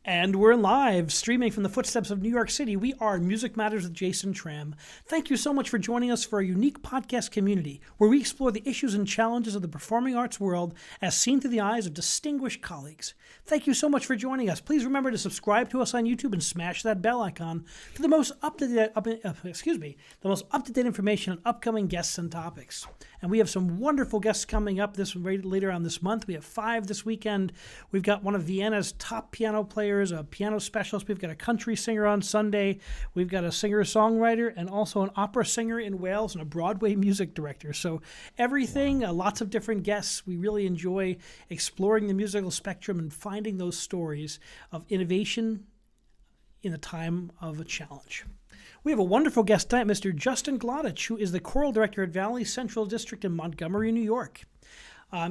And we're live, streaming from the footsteps of New York City. We are Music Matters with Jason Tramm. Thank you so much for joining us for a unique podcast community where we explore the issues and challenges of the performing arts world as seen through the eyes of distinguished colleagues. Thank you so much for joining us. Please remember to subscribe to us on YouTube and smash that bell icon for the most up-to-date information on upcoming guests and topics. And we have some wonderful guests coming up later on this month. We have 5 this weekend. We've got one of Vienna's top piano players, a piano specialist. We've got a country singer on Sunday. We've got a singer-songwriter and also an opera singer in Wales and a Broadway music director. So everything, lots of different guests. We really enjoy exploring the musical spectrum and finding those stories of innovation in a time of a challenge. We have a wonderful guest tonight, Mr. Justin Glodich, who is the choral director at Valley Central District in Montgomery, New York.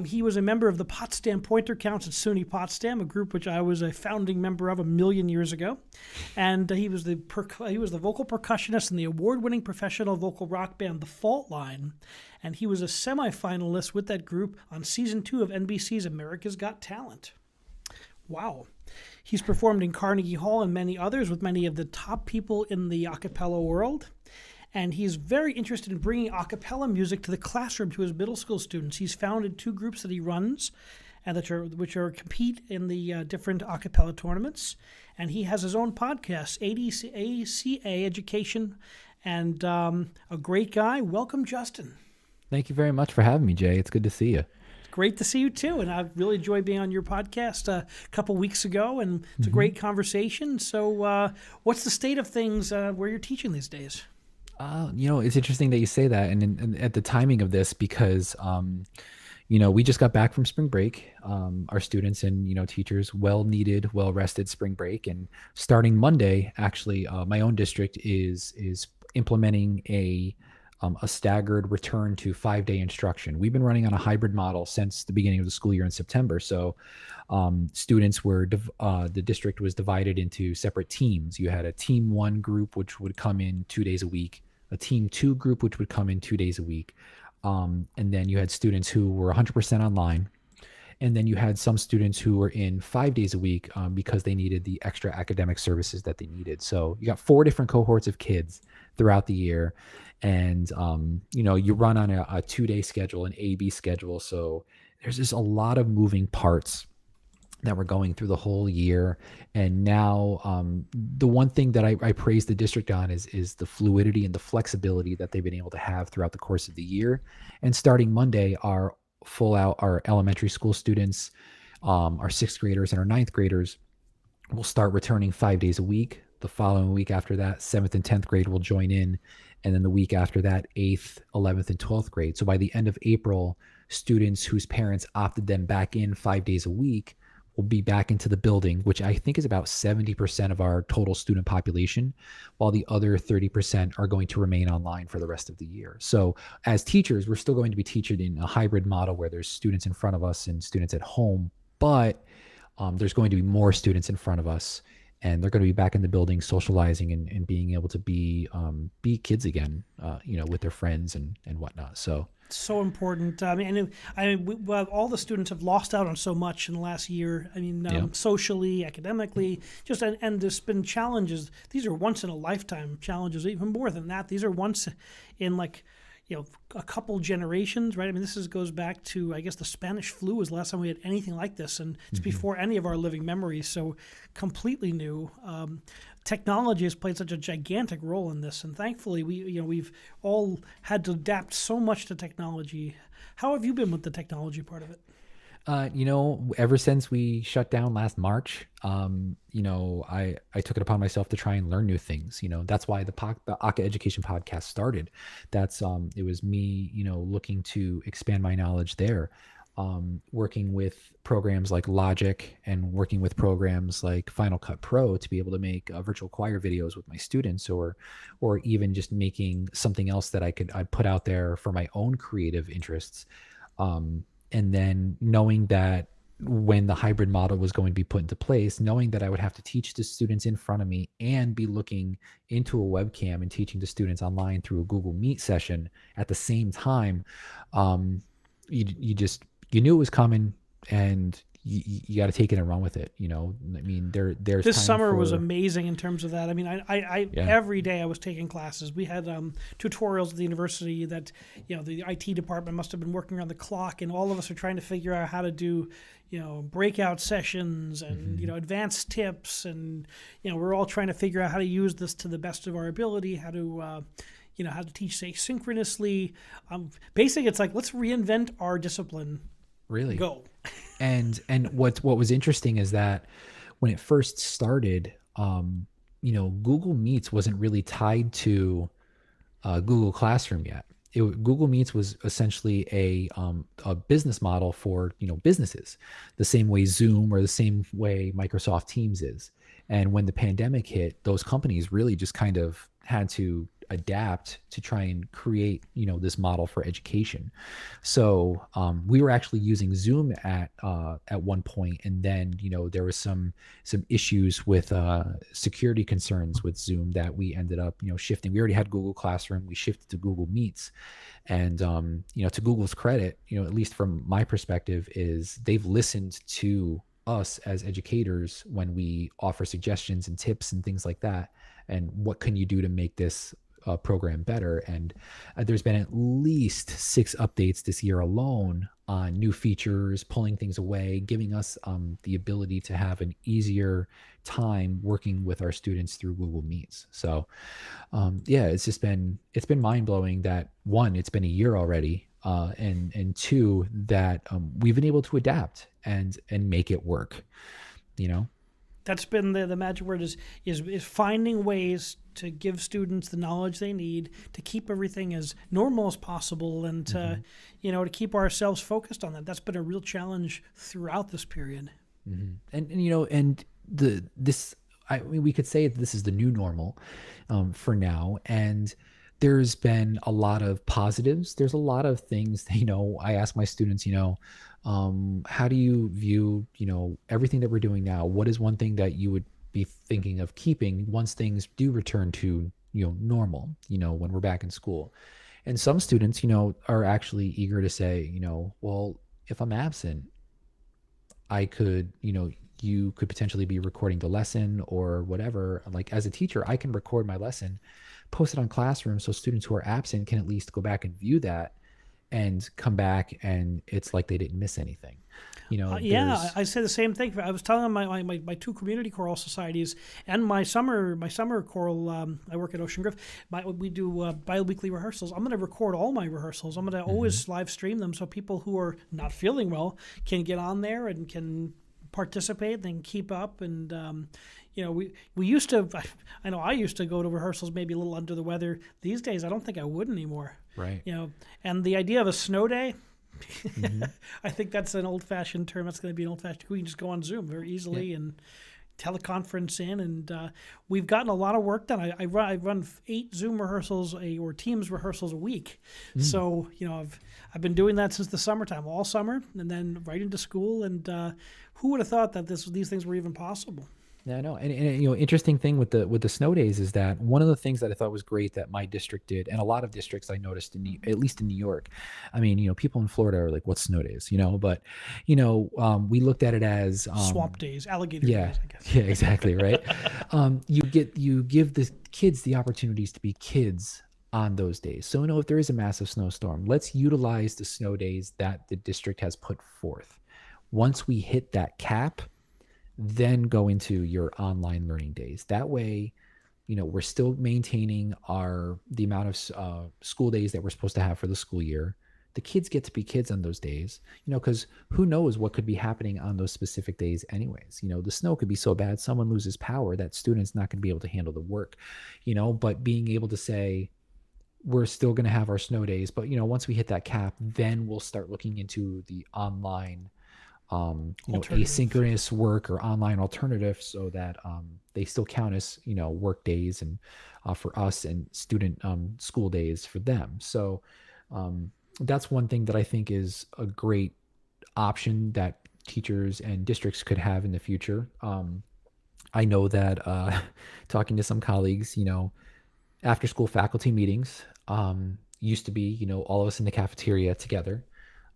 He was a member of the Potsdam Pointer Counts at SUNY Potsdam, a group which I was a founding member of a million years ago. And he was the vocal percussionist in the award-winning professional vocal rock band The Fault Line. And he was a semifinalist with that group on season 2 of NBC's America's Got Talent. Wow. He's performed in Carnegie Hall and many others with many of the top people in the acapella world. And he's very interested in bringing acapella music to the classroom to his middle school students. He's founded 2 groups that he runs, and which are compete in the different acapella tournaments. And he has his own podcast, Aca-Education, and a great guy. Welcome, Justin. Thank you very much for having me, Jay. It's good to see you. Great to see you too, and I've really enjoyed being on your podcast a couple weeks ago, and it's a great conversation. So what's the state of things where you're teaching these days? It's interesting that you say that, and at the timing of this, because we just got back from spring break. Our students and teachers well-needed, well-rested spring break, and starting Monday, actually, my own district is implementing a staggered return to 5-day instruction. We've been running on a hybrid model since the beginning of the school year in September. So students the district was divided into separate teams. You had a team 1 group, which would come in 2 days a week, a team 2 group, which would come in 2 days a week. And then you had students who were 100% online. And then you had some students who were in 5 days a week because they needed the extra academic services that they needed. So you got 4 different cohorts of kids throughout the year. And, you run on a 2-day schedule, an A-B schedule. So there's just a lot of moving parts that we're going through the whole year. And now the one thing that I praise the district on is the fluidity and the flexibility that they've been able to have throughout the course of the year. And starting Monday, our elementary school students, our 6th graders and our 9th graders will start returning 5 days a week. The following week after that, 7th and 10th grade will join in. And then the week after that, 8th, 11th, and 12th grade. So by the end of April, students whose parents opted them back in 5 days a week will be back into the building, which I think is about 70% of our total student population, while the other 30% are going to remain online for the rest of the year. So as teachers, we're still going to be teaching in a hybrid model where there's students in front of us and students at home, but there's going to be more students in front of us. And they're going to be back in the building, socializing and being able to be kids again, with their friends and whatnot. So important. All the students have lost out on so much in the last year. Socially, academically, and there's been challenges. These are once in a lifetime challenges. Even more than that, these are once in a couple generations, right? This goes back to, I guess, the Spanish flu was the last time we had anything like this, and it's before any of our living memories, so completely new. Technology has played such a gigantic role in this, and thankfully we've all had to adapt so much to technology. How have you been with the technology part of it? Ever since we shut down last March, I took it upon myself to try and learn new things. That's why the Aca-Education podcast started. It was me, looking to expand my knowledge there, working with programs like Logic and working with programs like Final Cut Pro to be able to make virtual choir videos with my students, or even just making something else that I'd put out there for my own creative interests. And then knowing that when the hybrid model was going to be put into place, knowing that I would have to teach the students in front of me and be looking into a webcam and teaching the students online through a Google Meet session at the same time, you knew it was coming. and you got to take it and run with it. I mean, there's This time summer was for, amazing in terms of that. I mean, I yeah. every day I was taking classes. We had tutorials at the university that, the IT department must have been working around the clock, and all of us are trying to figure out how to do, breakout sessions and, advanced tips. And, we're all trying to figure out how to use this to the best of our ability, how to, how to teach asynchronously. Basically, it's like, let's reinvent our discipline. Really. Go. And what was interesting is that when it first started, Google Meets wasn't really tied to Google Classroom yet. Google Meets was essentially a business model for businesses, the same way Zoom or the same way Microsoft Teams is. And when the pandemic hit, those companies really just kind of had to adapt to try and create this model for education. So we were actually using Zoom at one point, and then there was some issues with security concerns with Zoom that we ended up shifting. We already had Google Classroom, we shifted to Google Meets, and to Google's credit, at least from my perspective, is they've listened to us as educators when we offer suggestions and tips and things like that, and what can you do to make this program better. And there's been at least 6 updates this year alone on new features, pulling things away, giving us the ability to have an easier time working with our students through Google Meets. So it's been mind-blowing that, one, it's been a year already, and two, that we've been able to adapt and make it work. That's been the magic word is finding ways to give students the knowledge they need to keep everything as normal as possible, and to to keep ourselves focused on that. That's been a real challenge throughout this period. And we could say this is the new normal for now, and there's been a lot of positives. There's a lot of things, I ask my students, how do you view, everything that we're doing now? What is one thing that you would be thinking of keeping once things do return to, normal, when we're back in school? And some students, are actually eager to say, well, if I'm absent, I could, you could potentially be recording the lesson or whatever. Like, as a teacher, I can record my lesson, post it on Classroom, so students who are absent can at least go back and view that and come back, and it's like they didn't miss anything. I say the same thing. I was telling my 2 community choral societies and my summer choral. I work at Ocean Grove. We do bi-weekly rehearsals. I'm going to record all my rehearsals. I'm going to always live stream them, so people who are not feeling well can get on there and can participate and keep up. And we used to. I know I used to go to rehearsals maybe a little under the weather. These days, I don't think I would anymore. Right. And the idea of a snow day, I think that's an old-fashioned term. That's going to be an old-fashioned. We can just go on Zoom very easily and teleconference in, and we've gotten a lot of work done. I run 8 Zoom rehearsals or Teams rehearsals a week. So I've been doing that since the summertime, all summer, and then right into school. And who would have thought that these things were even possible? Yeah, I know. And interesting thing with the snow days is that one of the things that I thought was great that my district did, and a lot of districts I noticed at least in New York. I mean, people in Florida are like, what's snow days? But we looked at it as swamp days, alligator days, I guess. Yeah, exactly, right. You give the kids the opportunities to be kids on those days. So if there is a massive snowstorm, let's utilize the snow days that the district has put forth. Once we hit that cap, then go into your online learning days. That way, we're still maintaining the amount of school days that we're supposed to have for the school year. The kids get to be kids on those days, because who knows what could be happening on those specific days anyways. The snow could be so bad, someone loses power, that student's not going to be able to handle the work, but being able to say, we're still going to have our snow days, but once we hit that cap, then we'll start looking into the online asynchronous work or online alternative, so that they still count as work days and for us, and student school days for them. So that's one thing that I think is a great option that teachers and districts could have in the future. I know that talking to some colleagues, after school faculty meetings used to be all of us in the cafeteria together.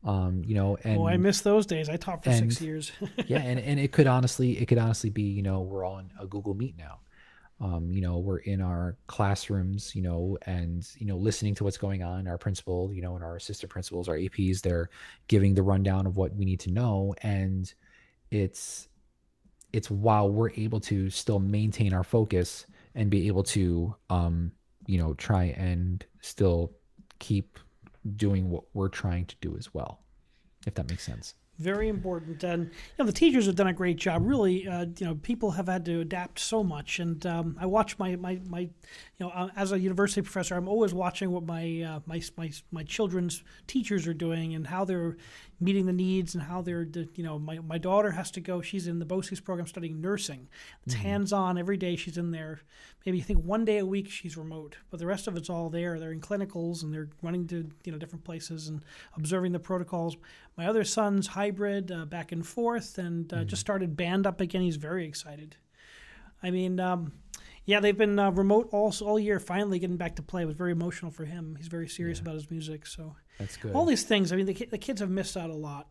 Oh, I miss those days. I taught for 6 years. yeah, and it could honestly be, we're on a Google Meet now. We're in our classrooms, and listening to what's going on. Our principal, and our assistant principals, our APs, they're giving the rundown of what we need to know, and it's while we're able to still maintain our focus and be able to try and still keep doing what we're trying to do as well, if that makes sense. Very important, and the teachers have done a great job. Really, people have had to adapt so much, and I watch my as a university professor, I'm always watching what my children's teachers are doing and how they're meeting the needs and how they're my daughter has to go. She's in the BOCES program studying nursing. It's hands-on every day. She's in there. Maybe I think one day a week she's remote, but the rest of it's all there. They're in clinicals and they're running to different places and observing the protocols. My other son's hybrid, back and forth, and just started band up again. He's very excited. I mean, they've been remote all year. Finally getting back to play. It was very emotional for him. He's very serious about his music. So that's good. All these things. I mean, the kids have missed out a lot.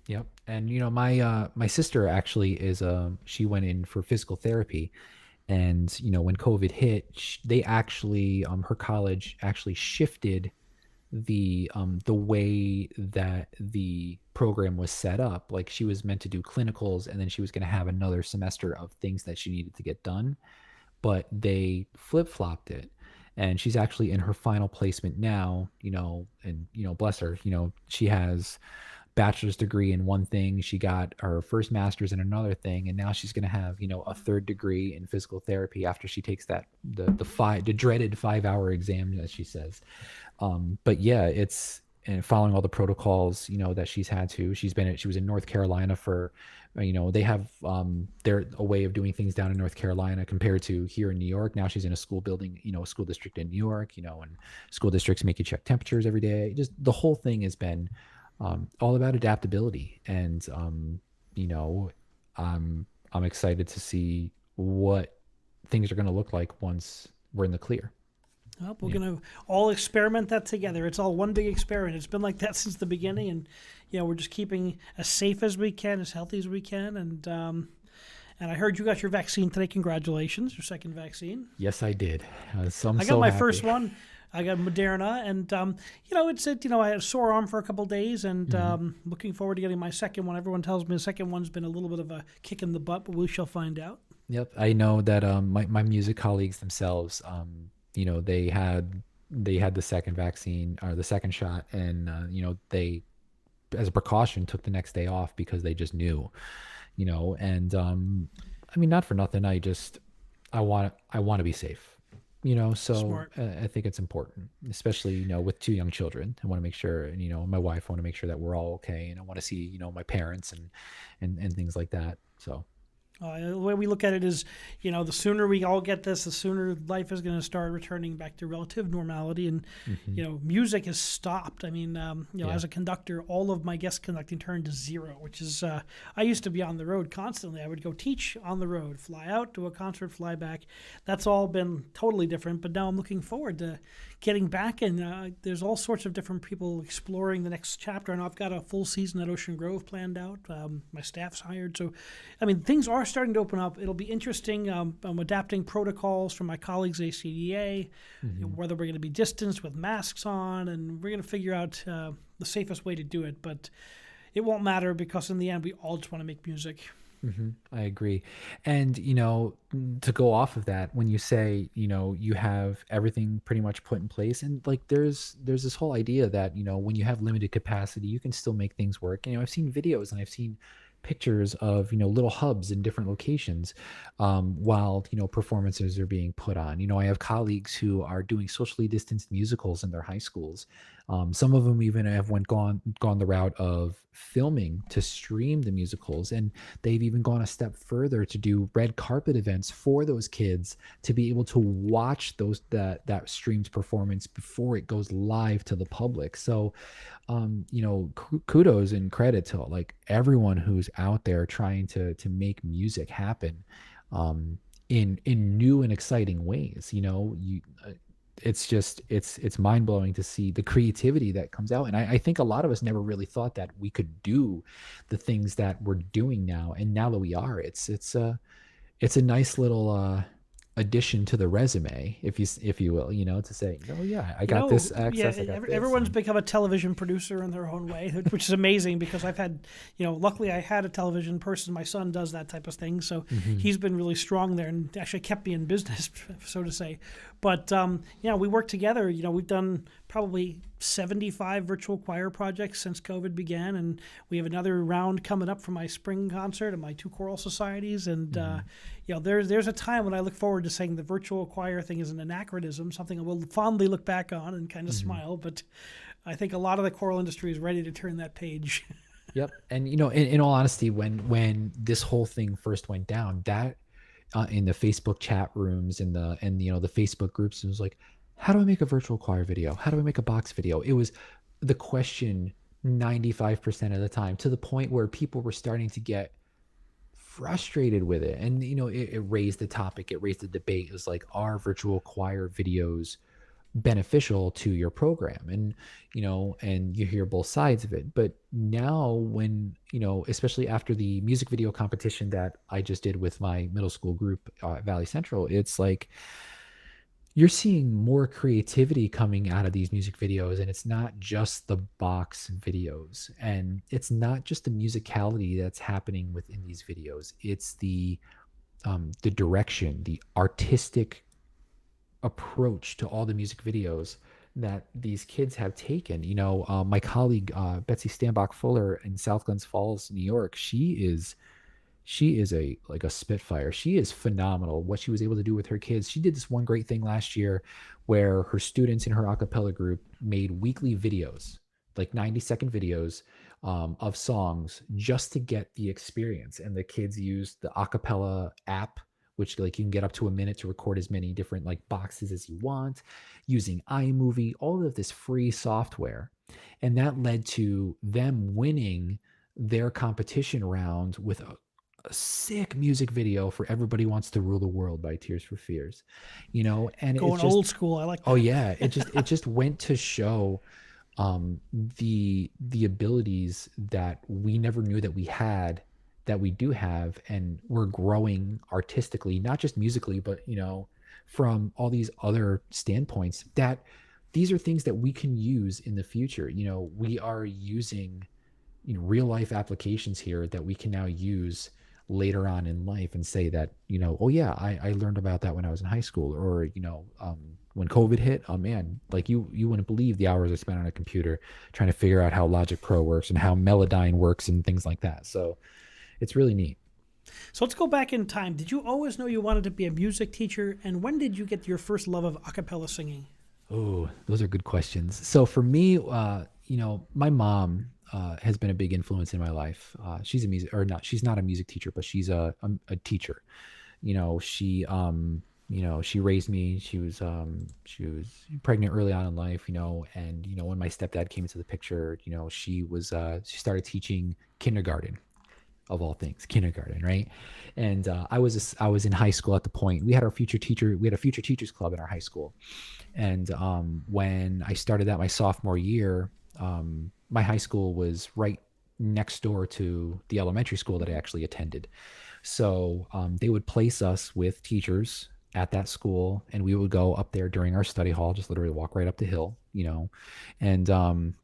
Yep. And my sister actually is she went in for physical therapy, and when COVID hit, they actually her college actually shifted the way that the program was set up. Like, she was meant to do clinicals, and then she was going to have another semester of things that she needed to get done, but they flip-flopped it, and she's actually in her final placement now, and bless her, she has bachelor's degree in one thing, she got her first master's in another thing, and now she's going to have a third degree in physical therapy after she takes that the dreaded 5-hour exam, as she says. But yeah, it's, and following all the protocols that she's had to. She was in North Carolina for they have a way of doing things down in North Carolina compared to here in New York. Now she's in a school building, a school district in New York, and school districts make you check temperatures every day. Just the whole thing has been all about adaptability, and I'm excited to see what things are going to look like once we're in the clear. Well, we're going to all experiment that together. It's all one big experiment. It's been like that since the beginning, and we're just keeping as safe as we can, as healthy as we can, and I heard you got your vaccine today. Congratulations, your second vaccine. Yes, I did. I got my first one. I got Moderna, and I had a sore arm for a couple of days, and looking forward to getting my second one. Everyone tells me the second one's been a little bit of a kick in the butt, but we shall find out. Yep, I know that my music colleagues themselves, they had the second vaccine or the second shot, and they, as a precaution, took the next day off because they just knew, and I mean, not for nothing, I want to be safe. So Smart. I think it's important, especially, with 2 young children. I want to make sure, and, my wife, I want to make sure that we're all okay. And I want to see, my parents and things like that. So. The way we look at it is, the sooner we all get this, the sooner life is going to start returning back to relative normality. And, music has stopped. I mean, as a conductor, all of my guest conducting turned to 0, which is, I used to be on the road constantly. I would go teach on the road, fly out to a concert, fly back. That's all been totally different. But now I'm looking forward to getting back, and there's all sorts of different people exploring the next chapter. And I've got a full season at Ocean Grove planned out. My staff's hired. So, I mean, things are starting to open up. It'll be interesting. I'm adapting protocols from my colleagues at ACDA, whether we're going to be distanced with masks on, and we're going to figure out the safest way to do it. But it won't matter, because in the end, we all just want to make music. I agree. And, to go off of that, when you say, you have everything pretty much put in place, and like, there's this whole idea that, when you have limited capacity, you can still make things work. I've seen videos and I've seen pictures of little hubs in different locations while performances are being put on. I have colleagues who are doing socially distanced musicals in their high schools. Some of them even have gone the route of filming to stream the musicals, and they've even gone a step further to do red carpet events for those kids to be able to watch that streamed performance before it goes live to the public. So kudos and credit to like everyone who's out there trying to make music happen in new and exciting ways. it's just it's mind blowing to see the creativity that comes out. And I think a lot of us never really thought that we could do the things that we're doing now. And now that we are, it's a nice little addition to the resume, if you will, to say, oh yeah, I got this Yeah, access, I got this. everyone's become a television producer in their own way, which is amazing because I've had, luckily I had a television person. My son does that type of thing, so he's been really strong there and actually kept me in business, so to say. But we work together. We've done probably 75 virtual choir projects since COVID began, and we have another round coming up for my spring concert and my 2 choral societies. And there's a time when I look forward to saying the virtual choir thing is an anachronism, something I will fondly look back on and kind of smile. But I think a lot of the choral industry is ready to turn that page. Yep. And in all honesty, when this whole thing first went down, that in the Facebook chat rooms and the Facebook groups, it was like, how do I make a virtual choir video? How do I make a box video? It was the question 95% of the time, to the point where people were starting to get frustrated with it. And, it raised the topic, it raised the debate. It was like, are virtual choir videos beneficial to your program? And, and you hear both sides of it. But now when, especially after the music video competition that I just did with my middle school group at Valley Central, it's like, you're seeing more creativity coming out of these music videos, and it's not just the box videos, and it's not just the musicality that's happening within these videos. It's the direction, the artistic approach to all the music videos that these kids have taken. My colleague Betsy Stambach Fuller in South Glens Falls, New York, she is a spitfire. She is phenomenal. What she was able to do with her kids. She did this one great thing last year where her students in her acapella group made weekly videos, like 90-second videos of songs, just to get the experience. And the kids used the Acapella app, which like you can get up to a minute to record as many different like boxes as you want, using iMovie, all of this free software. And that led to them winning their competition round with a sick music video for Everybody Wants to Rule the World by Tears for Fears, and going it's just, old school. I like that. Oh yeah. It just went to show the abilities that we never knew that we had, that we do have, and we're growing artistically, not just musically, but from all these other standpoints, that these are things that we can use in the future. We are using real life applications here that we can now use later on in life and say that, oh yeah, I learned about that when I was in high school, or, when COVID hit, oh man, like you wouldn't believe the hours I spent on a computer trying to figure out how Logic Pro works and how Melodyne works and things like that. So it's really neat. So let's go back in time. Did you always know you wanted to be a music teacher? And when did you get your first love of a cappella singing? Oh, those are good questions. So for me, my mom has been a big influence in my life. She's she's not a music teacher, but she's a teacher. She raised me. She was pregnant early on in life, and when my stepdad came into the picture, she started teaching kindergarten, of all things, kindergarten, right? And I was in high school at the point. We had a future teachers club in our high school. And when I started that my sophomore year, my high school was right next door to the elementary school that I actually attended. So they would place us with teachers at that school, and we would go up there during our study hall, just literally walk right up the hill, And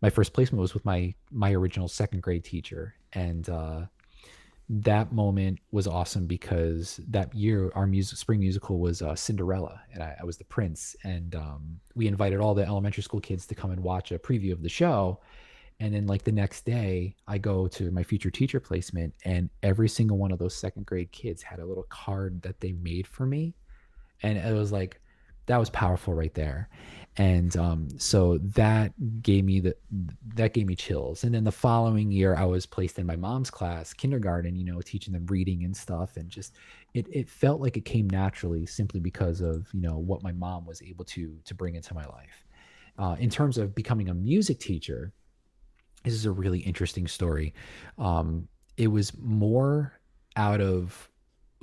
my first placement was with my original second grade teacher. And that moment was awesome because that year our spring musical was Cinderella, and I was the prince. And we invited all the elementary school kids to come and watch a preview of the show. And then like the next day I go to my future teacher placement, and every single one of those second grade kids had a little card that they made for me. And it was like, that was powerful right there. And so that gave me chills. And then the following year I was placed in my mom's class, kindergarten, teaching them reading and stuff. And just, it felt like it came naturally, simply because of, what my mom was able to bring into my life. In terms of becoming a music teacher, this is a really interesting story. It was more out of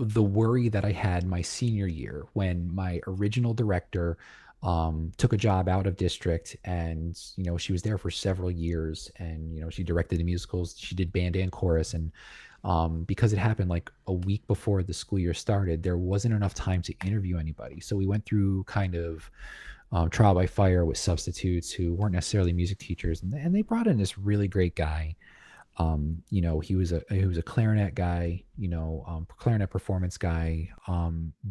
the worry that I had my senior year, when my original director took a job out of district, and she was there for several years, and she directed the musicals, she did band and chorus, and because it happened like a week before the school year started, there wasn't enough time to interview anybody. So we went through kind of trial by fire with substitutes who weren't necessarily music teachers, and they brought in this really great guy. He was a clarinet guy, clarinet performance guy,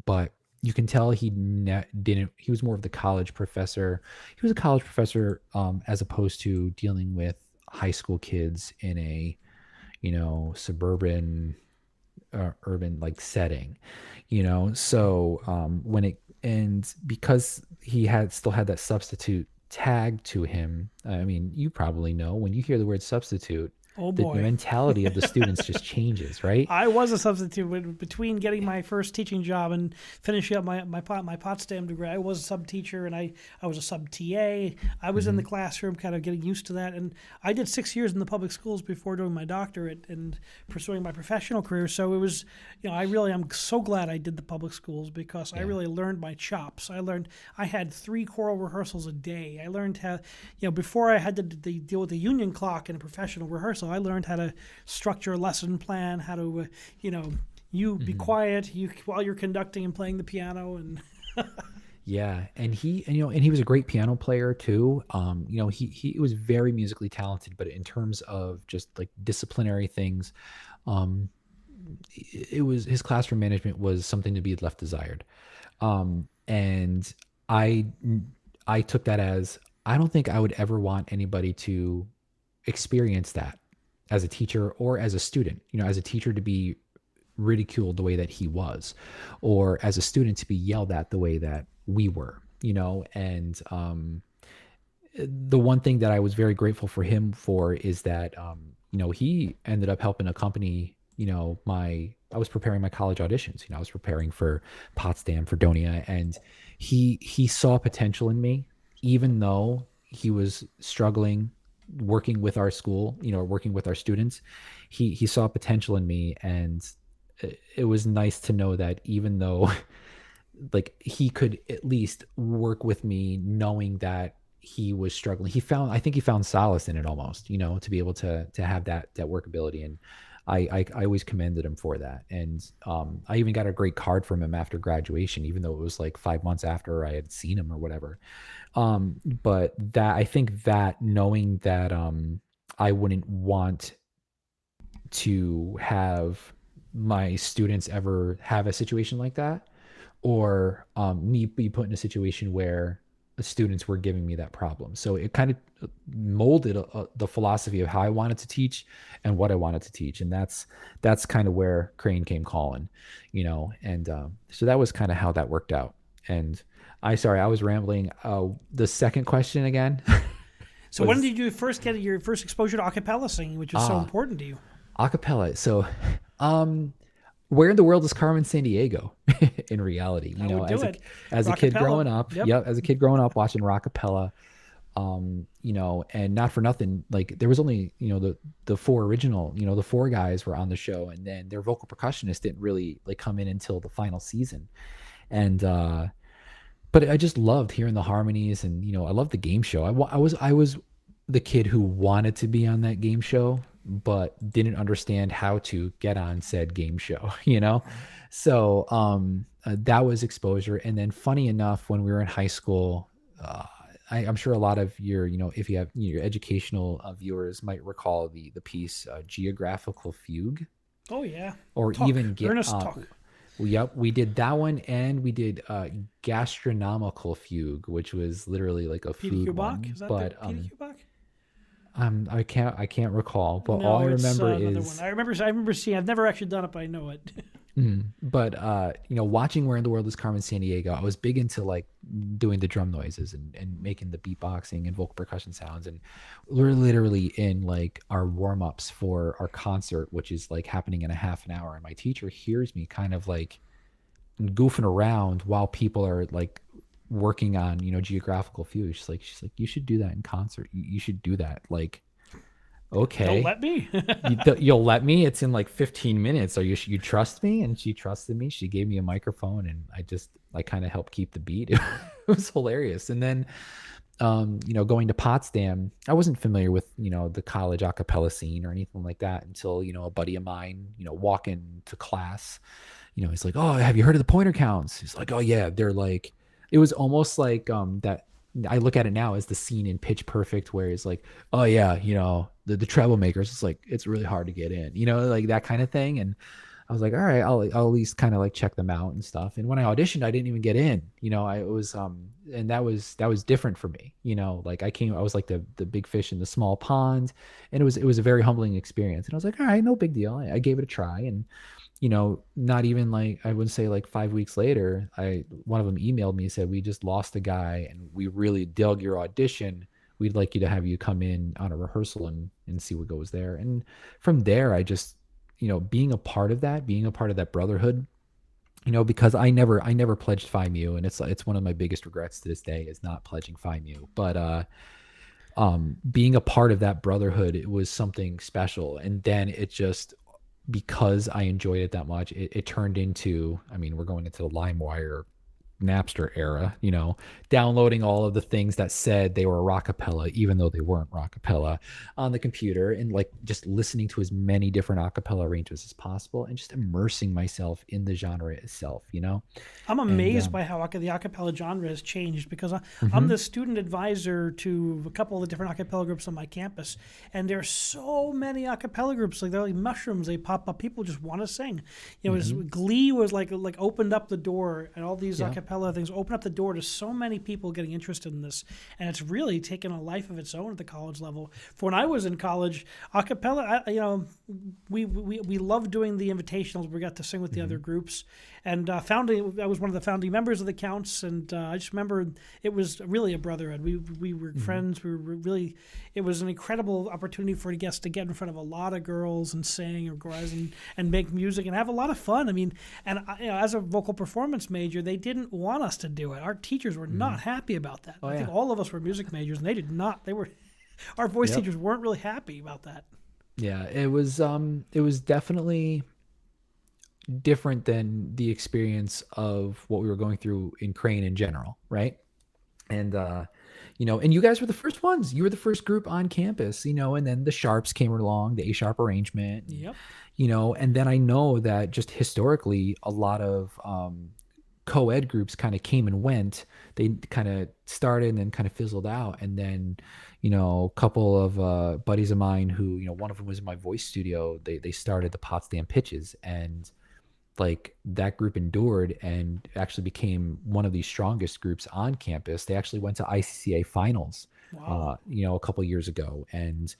but you can tell didn't. He was more of the college professor. He was a college professor, as opposed to dealing with high school kids in a suburban, urban like setting. So when it and because he still had that substitute tag to him. I mean, you probably know when you hear the word substitute, Oh the boy. mentality of the students just changes, right? I was a substitute between getting my first teaching job and finishing up my Potsdam degree. I was a sub teacher and I was a sub TA. I was in the classroom, kind of getting used to that. And I did 6 years in the public schools before doing my doctorate and pursuing my professional career. So it was, I'm so glad I did the public schools because I really learned my chops. I had 3 choral rehearsals a day. I learned how, before I had to deal with the union clock in a professional rehearsal, I learned how to structure a lesson plan, how to, be quiet while you're conducting and playing the piano, and Yeah, and he was a great piano player too. He was very musically talented, but in terms of just like disciplinary things, um, it was his classroom management was something to be left desired. And I took that as, I don't think I would ever want anybody to experience that as a teacher or as a student. As a teacher to be ridiculed the way that he was, or as a student to be yelled at the way that we were. And the one thing that I was very grateful for him for is that he ended up helping accompany, I was preparing my college auditions. I was preparing for Potsdam, for Donia, and he saw potential in me, even though he was struggling working with our school, working with our students. He saw potential in me, and it was nice to know that even though like he could at least work with me, knowing that he was struggling, I think he found solace in it almost, to be able to have that workability. And I always commended him for that. And I even got a great card from him after graduation, even though it was like 5 months after I had seen him or whatever. But that, I think that knowing that I wouldn't want to have my students ever have a situation like that, or me be put in a situation where the students were giving me that problem. So it kind of molded the philosophy of how I wanted to teach and what I wanted to teach. And that's kind of where Crane came calling, and so that was kind of how that worked out. And sorry, I was rambling. The second question again. So when did you first get your first exposure to acapella singing, which is so important to you? Acapella. So, where in the world is Carmen Sandiego in reality? As a kid growing up, as a kid growing up watching Rockapella, and not for nothing, like there was only, the 4 original, the 4 guys were on the show, and then their vocal percussionist didn't really like come in until the final season. And, but I just loved hearing the harmonies, and, I loved the game show. I was the kid who wanted to be on that game show, but didn't understand how to get on said game show, So that was exposure. And then funny enough, when we were in high school, I'm sure a lot of your, if you have your educational viewers might recall the piece Geographical Fugue. Oh yeah. Or Talk. even get Ernest Talk. Yep, we did that one, and we did Gastronomical Fugue, which was literally like a Peter food Kubak? one. Is that But Peter Kubak? I can't recall, but No, all I it's remember another is one. I remember seeing. I've never actually done it, but I know it. But watching Where in the World is Carmen Sandiego, I was big into like doing the drum noises and making the beatboxing and vocal percussion sounds. And we're literally in like our warm-ups for our concert, which is like happening in a half an hour. And my teacher hears me kind of like goofing around while people are like working on, Geographical Fugue. She's like, you should do that in concert. You should do that. Like, They'll Okay. let me. You'll let me? It's in like 15 minutes. Are you trust me? And she trusted me. She gave me a microphone, and I kind of helped keep the beat. It was hilarious. And then, going to Potsdam, I wasn't familiar with, the college a cappella scene or anything like that until, a buddy of mine, walking to class, he's like, "Oh, have you heard of the Pointer Counts?" He's like, "Oh yeah, they're like," it was almost like that. I look at it now as the scene in Pitch Perfect where it's like, "Oh yeah, the troublemakers." It's like it's really hard to get in, like that kind of thing. And I was like, "All right, I'll at least kind of like check them out and stuff." And when I auditioned, I didn't even get in. I was and that was different for me. Like I was like the big fish in the small pond, and it was a very humbling experience. And I was like, "All right, no big deal." I gave it a try, and not even like I would say like 5 weeks later, one of them emailed me and said, "We just lost a guy and we really dug your audition. We'd like you to have you come in on a rehearsal and see what goes there." And from there, I just, being a part of that brotherhood, because I never pledged Phi Mu, and it's one of my biggest regrets to this day is not pledging Phi Mu. But being a part of that brotherhood, it was something special. And then it just, because I enjoyed it that much, it turned into, I mean, we're going into the LimeWire Napster era, downloading all of the things that said they were rockapella, even though they weren't rockapella, on the computer, and like just listening to as many different acapella arrangements as possible and just immersing myself in the genre itself. I'm And amazed by how the acapella genre has changed because I'm mhm, the student advisor to a couple of the different acapella groups on my campus, and there's so many acapella groups. Like they're like mushrooms; they pop up. People just want to sing. mhm, Glee was like opened up the door, and all these yeah, acapella things opened up the door to so many people getting interested in this, and it's really taken a life of its own at the college level. For when I was in college, acapella, we loved doing the invitationals. We got to sing with the other mhm, groups, and founding. I was one of the founding members of the Counts, and I just remember it was really a brotherhood. We were mhm, friends. We were really. It was an incredible opportunity for guests to get in front of a lot of girls and sing or girls and make music and have a lot of fun. I mean, and as a vocal performance major, they didn't want us to do it. Our teachers were not mhm. happy about that. Oh I think yeah, all of us were music majors, and they did not. They were. Our voice yep, teachers weren't really happy about that. yeah. It was definitely different than the experience of what we were going through in Crane in general, right? And and you guys were the first ones. You were the first group on campus, and then the Sharps came along, the A sharp arrangement, and Yep. and then I know that just historically a lot of co-ed groups kind of came and went. They kind of started and then kind of fizzled out. And then, a couple of buddies of mine who, one of them was in my voice studio, they started the Potsdam Pitches, and like that group endured and actually became one of the strongest groups on campus. They actually went to ICCA finals, Wow. a couple years ago. And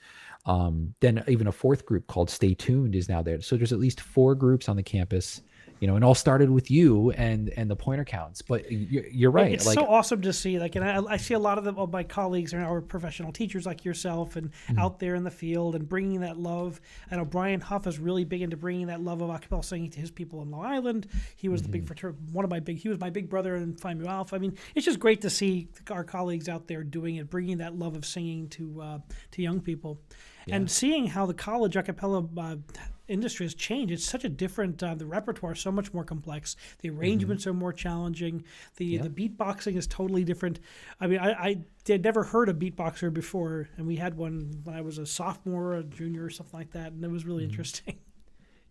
then even a fourth group called Stay Tuned is now there. So there's at least four groups on the campus, and all started with you and the Pointer Counts. But you're right. It's Like, so awesome to see. Like, and I see a lot of them, of my colleagues are our professional teachers like yourself, and mm, out there in the field and bringing that love. I know Brian Huff is really big into bringing that love of acapella singing to his people in Long Island. He was the big mhm, he was my big brother in Phi Mu Alpha. I mean, it's just great to see our colleagues out there doing it, bringing that love of singing to young people, yeah, and seeing how the college acapella industry has changed. It's such a different. The repertoire is so much more complex. The hmm, arrangements are more challenging. The yeah. beatboxing is totally different. I mean, I had never heard a beatboxer before, and we had one when I was a sophomore, a junior, or something like that, and it was really Mhm. interesting.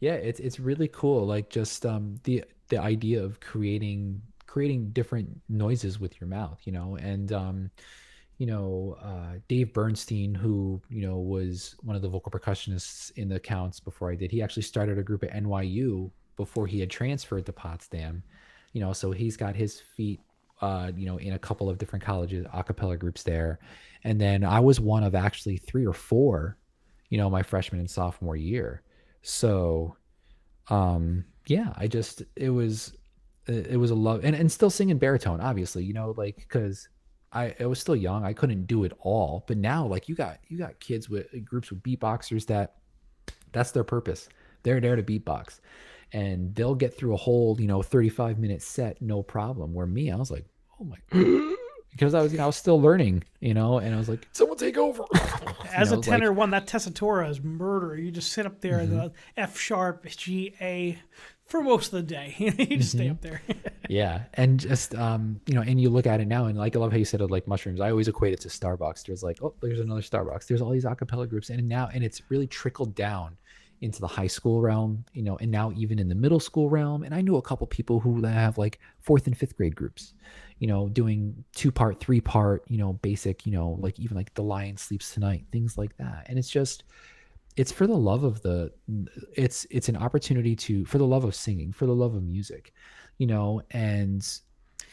Yeah, it's really cool. Like just the idea of creating different noises with your mouth, and Dave Bernstein, who was one of the vocal percussionists in the Counts before I did. He actually started a group at NYU before he had transferred to Potsdam. So he's got his feet, in a couple of different colleges, a cappella groups there, and then I was one of actually three or four, my freshman and sophomore year. So yeah, it was a love, and still singing baritone, obviously, like because I was still young, I couldn't do it all. But now, like you got kids with groups with beatboxers that's their purpose. They're there to beatbox, and they'll get through a whole 35-minute set no problem. Where me, I was like, oh my, because I was still learning, and I was like, someone take over. As a tenor Like, one, that tessitura is murder. You just sit up there, mhm, the F sharp, G, A, for most of the day. You just stay mhm. up there. Yeah, and just and you look at it now, and like I love how you said it, like mushrooms. I always equate it to Starbucks. There's like, oh, there's another Starbucks. There's all these acapella groups, and it's really trickled down into the high school realm, and now even in the middle school realm. And I knew a couple people who have like fourth and fifth grade groups, doing 2-part, 3-part, basic, like even like The Lion Sleeps Tonight, things like that. And it's for the love of it's an opportunity for the love of singing, for the love of music, and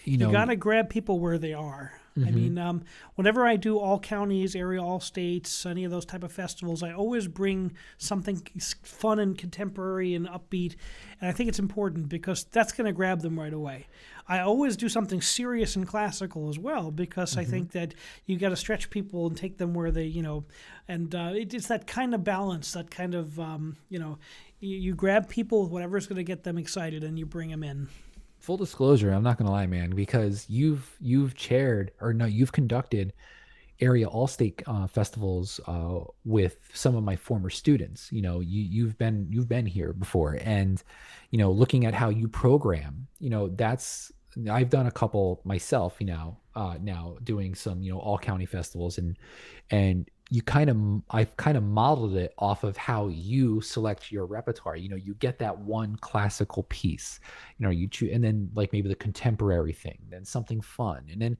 you You know got to grab people where they are. I mhm, mean, whenever I do all counties, area, all states, any of those type of festivals, I always bring something fun and contemporary and upbeat, and I think it's important because that's going to grab them right away. I always do something serious and classical as well because I mhm. think that you got to stretch people and take them where they, and it's that kind of balance, that kind of, you grab people with whatever's going to get them excited and you bring them in. Full disclosure, I'm not gonna lie, man, because you've chaired, or no, you've conducted area all-state festivals with some of my former students. You've been here before, and looking at how you program, that's I've done a couple myself. Now doing some all county festivals, and I've kind of modeled it off of how you select your repertoire. You get that one classical piece, you choose, and then like maybe the contemporary thing, then something fun, and then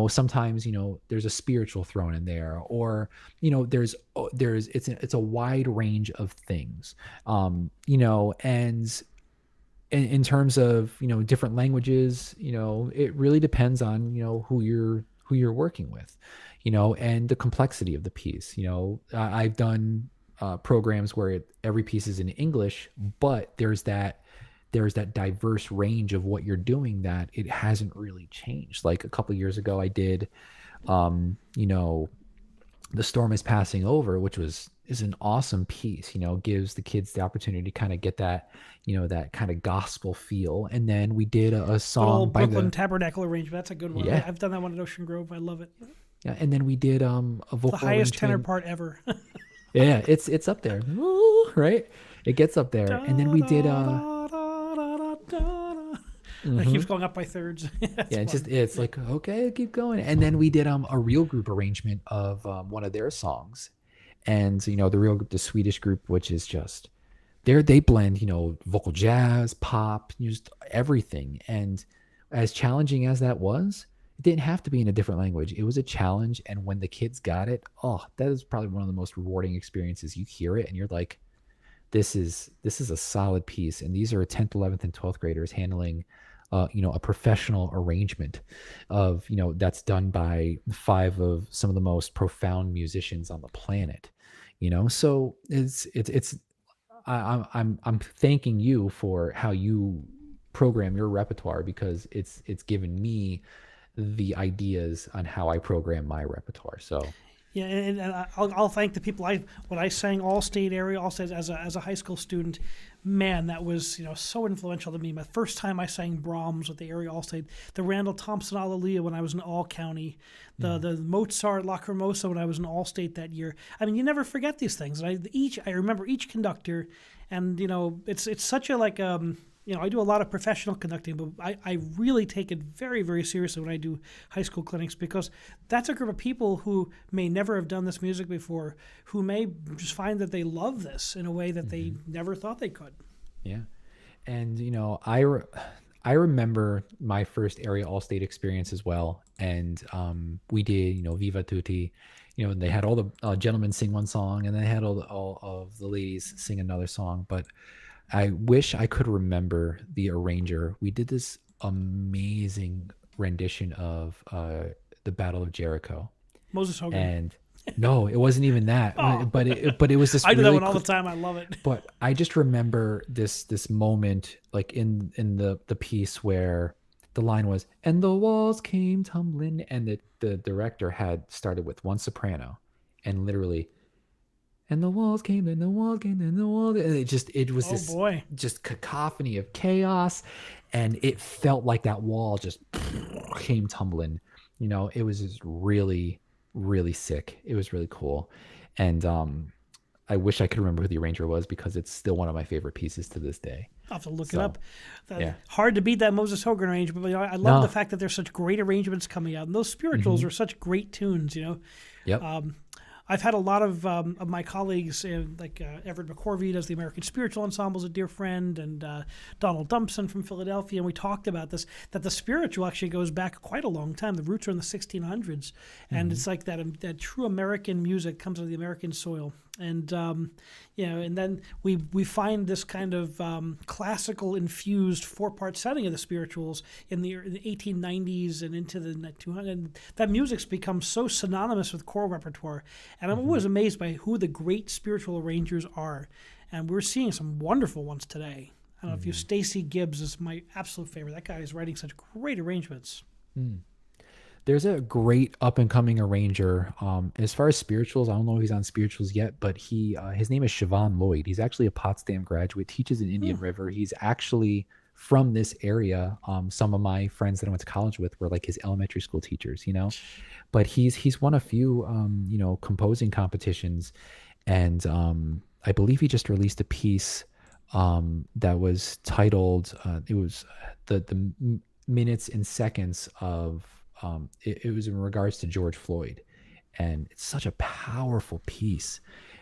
sometimes there's a spiritual thrown in there, or it's a wide range of things, and in terms of different languages, it really depends on who you're working with, and the complexity of the piece. I've done programs where every piece is in English, but there's that diverse range of what you're doing that it hasn't really changed. Like a couple years ago, I did um you know the storm is passing over, which is an awesome piece. Gives the kids the opportunity to kind of get that kind of gospel feel. And then we did a Good song old by Brooklyn the Tabernacle arrangement. That's a good one. yeah, I've done that one at Ocean Grove. I love it. yeah. And then we did a It's the vocal highest tenor arrangement. part ever. Yeah, it's up there. Ooh, right, it gets up there. And then Da, we did da, da, da, da, da, da. It keeps mhm. going up by thirds. That's Yeah, fun. it's Yeah. like, okay, keep going. And then we did a real group arrangement of one of their songs. And the Swedish group, which is just they blend vocal jazz, pop, just everything. And as challenging as that was, it didn't have to be in a different language. It was a challenge, and when the kids got it, oh, that is probably one of the most rewarding experiences. You hear it and you're like, this is a solid piece. And these are 10th, 11th, and 12th graders handling a professional arrangement of that's done by 5 of some of the most profound musicians on the planet. So it's I'm thanking you for how you program your repertoire, because it's given me the ideas on how I program my repertoire. So Yeah, and I'll thank the people. When I sang all state area, all state as a high school student, man, that was so influential to me. My first time I sang Brahms with the area all state, the Randall Thompson Alleluia when I was in all county, yeah. the Mozart Lacrimosa when I was in all state that year. I mean, you never forget these things. And I remember each conductor, and it's such a like I do a lot of professional conducting, but I really take it very, very seriously when I do high school clinics because that's a group of people who may never have done this music before, who may just find that they love this in a way that they Mhm. never thought they could. Yeah. And I remember my first area all state experience as well. And we did Viva Tutti. And they had all the gentlemen sing one song, and then they had all of the ladies sing another song. But I wish I could remember the arranger. We did this amazing rendition of the Battle of Jericho. Moses Hogan. And no, it wasn't even that. Oh, But it was this I do that really one all the time. I love it. but I just remember this moment, like in the piece, where the line was, and the walls came tumbling, and the director had started with one soprano, and literally, and the walls came, and the walls came, and the walls, and it was Oh this boy. just cacophony of chaos, and it felt like that wall just came tumbling. It was just really, really sick. It was really cool. And I wish I could remember who the arranger was because it's still one of my favorite pieces to this day. I'll have to look it So, up. yeah. Hard to beat that Moses Hogan arrangement, but I love the No. fact that there's such great arrangements coming out. And those spirituals Hmm. are such great tunes. Yep. I've had a lot of my colleagues, like Everett McCorvey does the American Spiritual Ensemble, is a dear friend, and Donald Dumpson from Philadelphia, and we talked about this, that the spiritual actually goes back quite a long time. The roots are in the 1600s, and it's like that true American music comes out of the American soil. And and then we find this kind of classical infused 4-part setting of the spirituals in the 1890s and into the 200s. And that music's become so synonymous with choral repertoire. And I'm always amazed by who the great spiritual arrangers are. And we're seeing some wonderful ones today. I don't know if you, Stacy Gibbs is my absolute favorite. That guy is writing such great arrangements. There's a great up and coming arranger. As far as spirituals, I don't know if he's on spirituals yet, but his name is Siobhan Lloyd. He's actually a Potsdam graduate, teaches in Indian River. He's actually from this area. Some of my friends that I went to college with were like his elementary school teachers. But he's won a few composing competitions, and I believe he just released a piece that was titled it was the minutes and seconds of it was in regards to George Floyd, and it's such a powerful piece.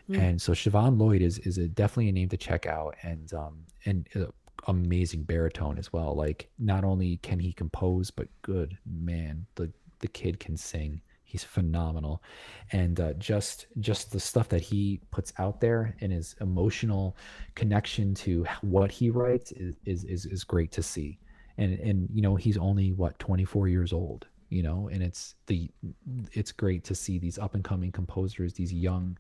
And so Siobhan Lloyd is definitely a name to check out, and amazing baritone as well. Like, not only can he compose, but good man, the kid can sing. He's phenomenal. And just the stuff that he puts out there and his emotional connection to what he writes is great to see. And he's only 24 years old, and it's great to see these up and coming composers, these young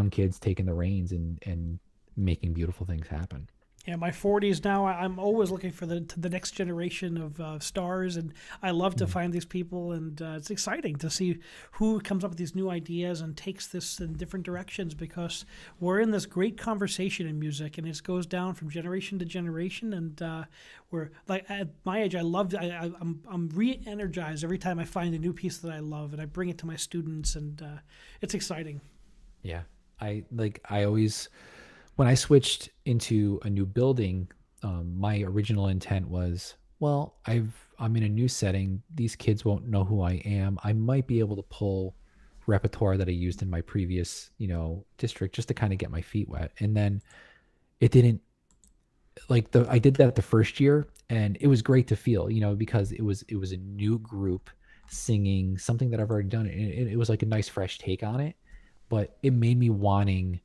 kids taking the reins and making beautiful things happen. Yeah, my 40s now. I'm always looking for the next generation of stars, and I love to find these people. And it's exciting to see who comes up with these new ideas and takes this in different directions, because we're in this great conversation in music, and it goes down from generation to generation. And we're like, at my age, I'm re-energized every time I find a new piece that I love, and I bring it to my students, and it's exciting. Yeah, I always. When I switched into a new building, my original intent was, well, I'm in a new setting. These kids won't know who I am. I might be able to pull repertoire that I used in my previous, district, just to kind of get my feet wet. And then it didn't I did that the first year, and it was great to feel, because it was a new group singing something that I've already done. It was like a nice fresh take on it, but it made me wanting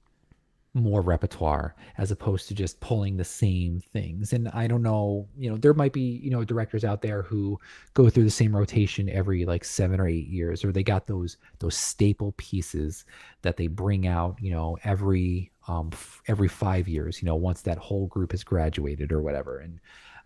more repertoire as opposed to just pulling the same things. And I don't know, there might be, directors out there who go through the same rotation every 7 or 8 years, or they got those staple pieces that they bring out, every 5 years, once that whole group has graduated or whatever. And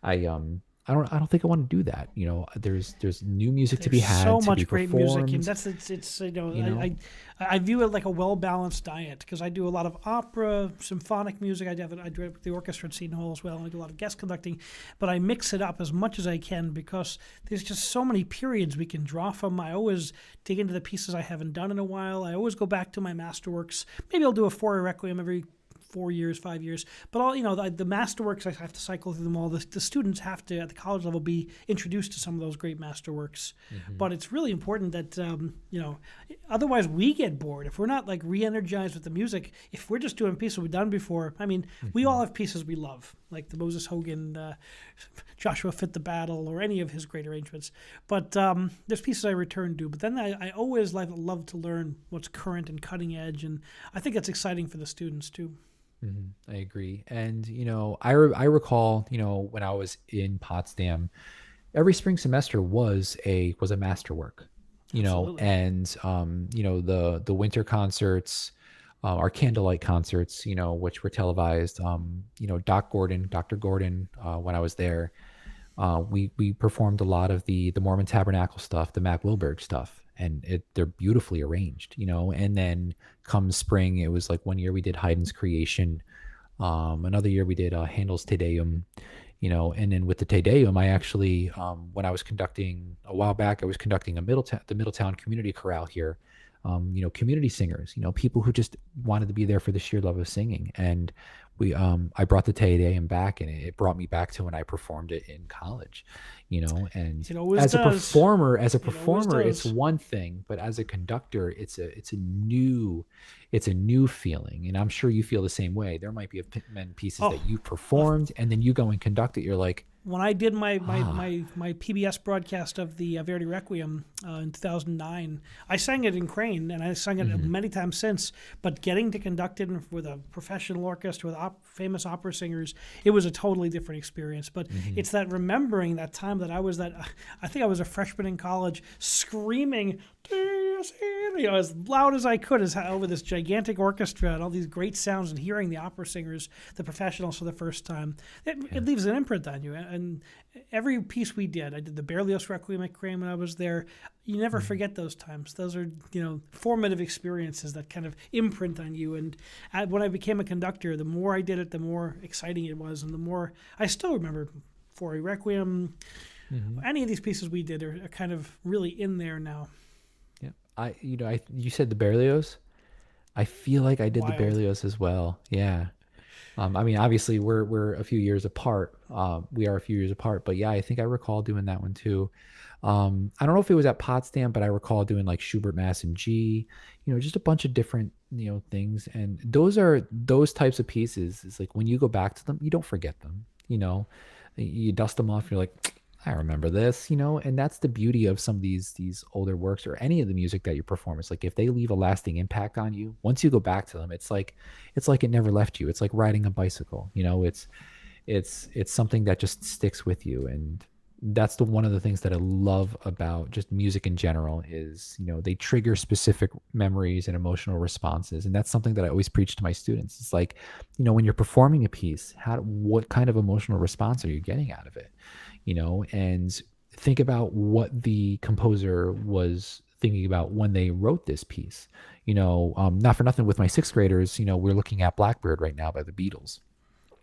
I don't think I want to do that. There's new music to be had, so to much be great performed. music, and it's I view it like a well balanced diet, because I do a lot of opera, symphonic music. I do the orchestra at Seton Hall as well, and I do a lot of guest conducting. But I mix it up as much as I can, because there's just so many periods we can draw from. I always dig into the pieces I haven't done in a while. I always go back to my masterworks. Maybe I'll do a Fauré Requiem every 4 years, 5 years, but all the masterworks, I have to cycle through them all. The students have to, at the college level, be introduced to some of those great masterworks. But it's really important that otherwise we get bored if we're not re-energized with the music. If we're just doing pieces we've done before, we all have pieces we love, like the Moses Hogan, Joshua Fit the Battle, or any of his great arrangements. But there's pieces I return to. But then I always love to learn what's current and cutting edge, and I think that's exciting for the students too. I agree. And, I recall, when I was in Potsdam, every spring semester was a masterwork, Absolutely. and, the winter concerts, our candlelight concerts, which were televised, Dr. Gordon, when I was there, we performed a lot of the Mormon Tabernacle stuff, the Mac Wilberg stuff, and they're beautifully arranged, and then come spring, it was one year we did Haydn's Creation. Another year we did Handel's Te Deum, And then with the Te Deum, I actually, when I was conducting a while back, I was conducting the Middletown Community Chorale here. Community singers, people who just wanted to be there for the sheer love of singing. And I brought the Te Deum back, and it brought me back to when I performed it in college, and It always as a does. performer, It always it's does. one thing, but as a conductor, it's a new feeling. And I'm sure you feel the same way. There might be been pieces Oh, that you performed and then you go and conduct it. You're like, when I did my ah, PBS broadcast of the Verdi Requiem in 2009, I sang it in Crane, and I sang it mhm, many times since. But getting to conduct it with a professional orchestra with famous opera singers, it was a totally different experience. But mhm, it's that remembering that time that I think I was a freshman in college, screaming, as loud as I could, over this gigantic orchestra and all these great sounds, and hearing the opera singers, the professionals, for the first time. yeah, It leaves an imprint on you. And every piece we did, I did the Berlioz Requiem at Crane when I was there. You never mhm, forget those times. Those are, formative experiences that kind of imprint on you. And when I became a conductor, the more I did it, the more exciting it was, and the more I still remember Fori Requiem. mhm. Any of these pieces we did are kind of really in there now. Yeah. You said the Berlioz. I feel like I did the Wild. Berlioz as well. Yeah. I mean, obviously we're a few years apart. We are a few years apart, but yeah, I think I recall doing that one too. I don't know if it was at Potsdam, but I recall doing like Schubert Mass in G, just a bunch of different, things. And those types of pieces. It's like when you go back to them, you don't forget them, you dust them off. You're like, I remember this, and that's the beauty of some of these older works or any of the music that you perform. It's like if they leave a lasting impact on you, once you go back to them, it's like it never left you. It's like riding a bicycle. It's something that just sticks with you. And that's one of the things that I love about just music in general is, they trigger specific memories and emotional responses. And that's something that I always preach to my students. It's like, when you're performing a piece, what kind of emotional response are you getting out of it? And think about what the composer was thinking about when they wrote this piece. Not for nothing with my sixth graders, we're looking at Blackbird right now by the Beatles.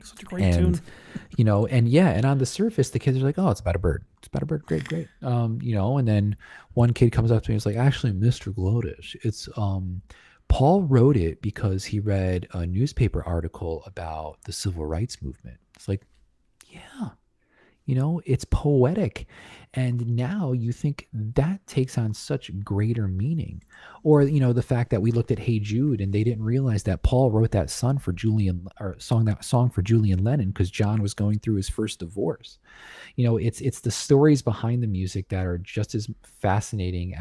Such a great And, tune. and yeah, and on the surface, the kids are like, oh, it's about a bird. It's about a bird. Great, great. And then one kid comes up to me and is like, actually, Mr. Glodich, it's, Paul wrote it because he read a newspaper article about the civil rights movement. It's like, yeah, it's poetic. And now you think that takes on such greater meaning. Or, the fact that we looked at Hey Jude and they didn't realize that Paul wrote that song for Julian Lennon because John was going through his first divorce. It's the stories behind the music that are just as fascinating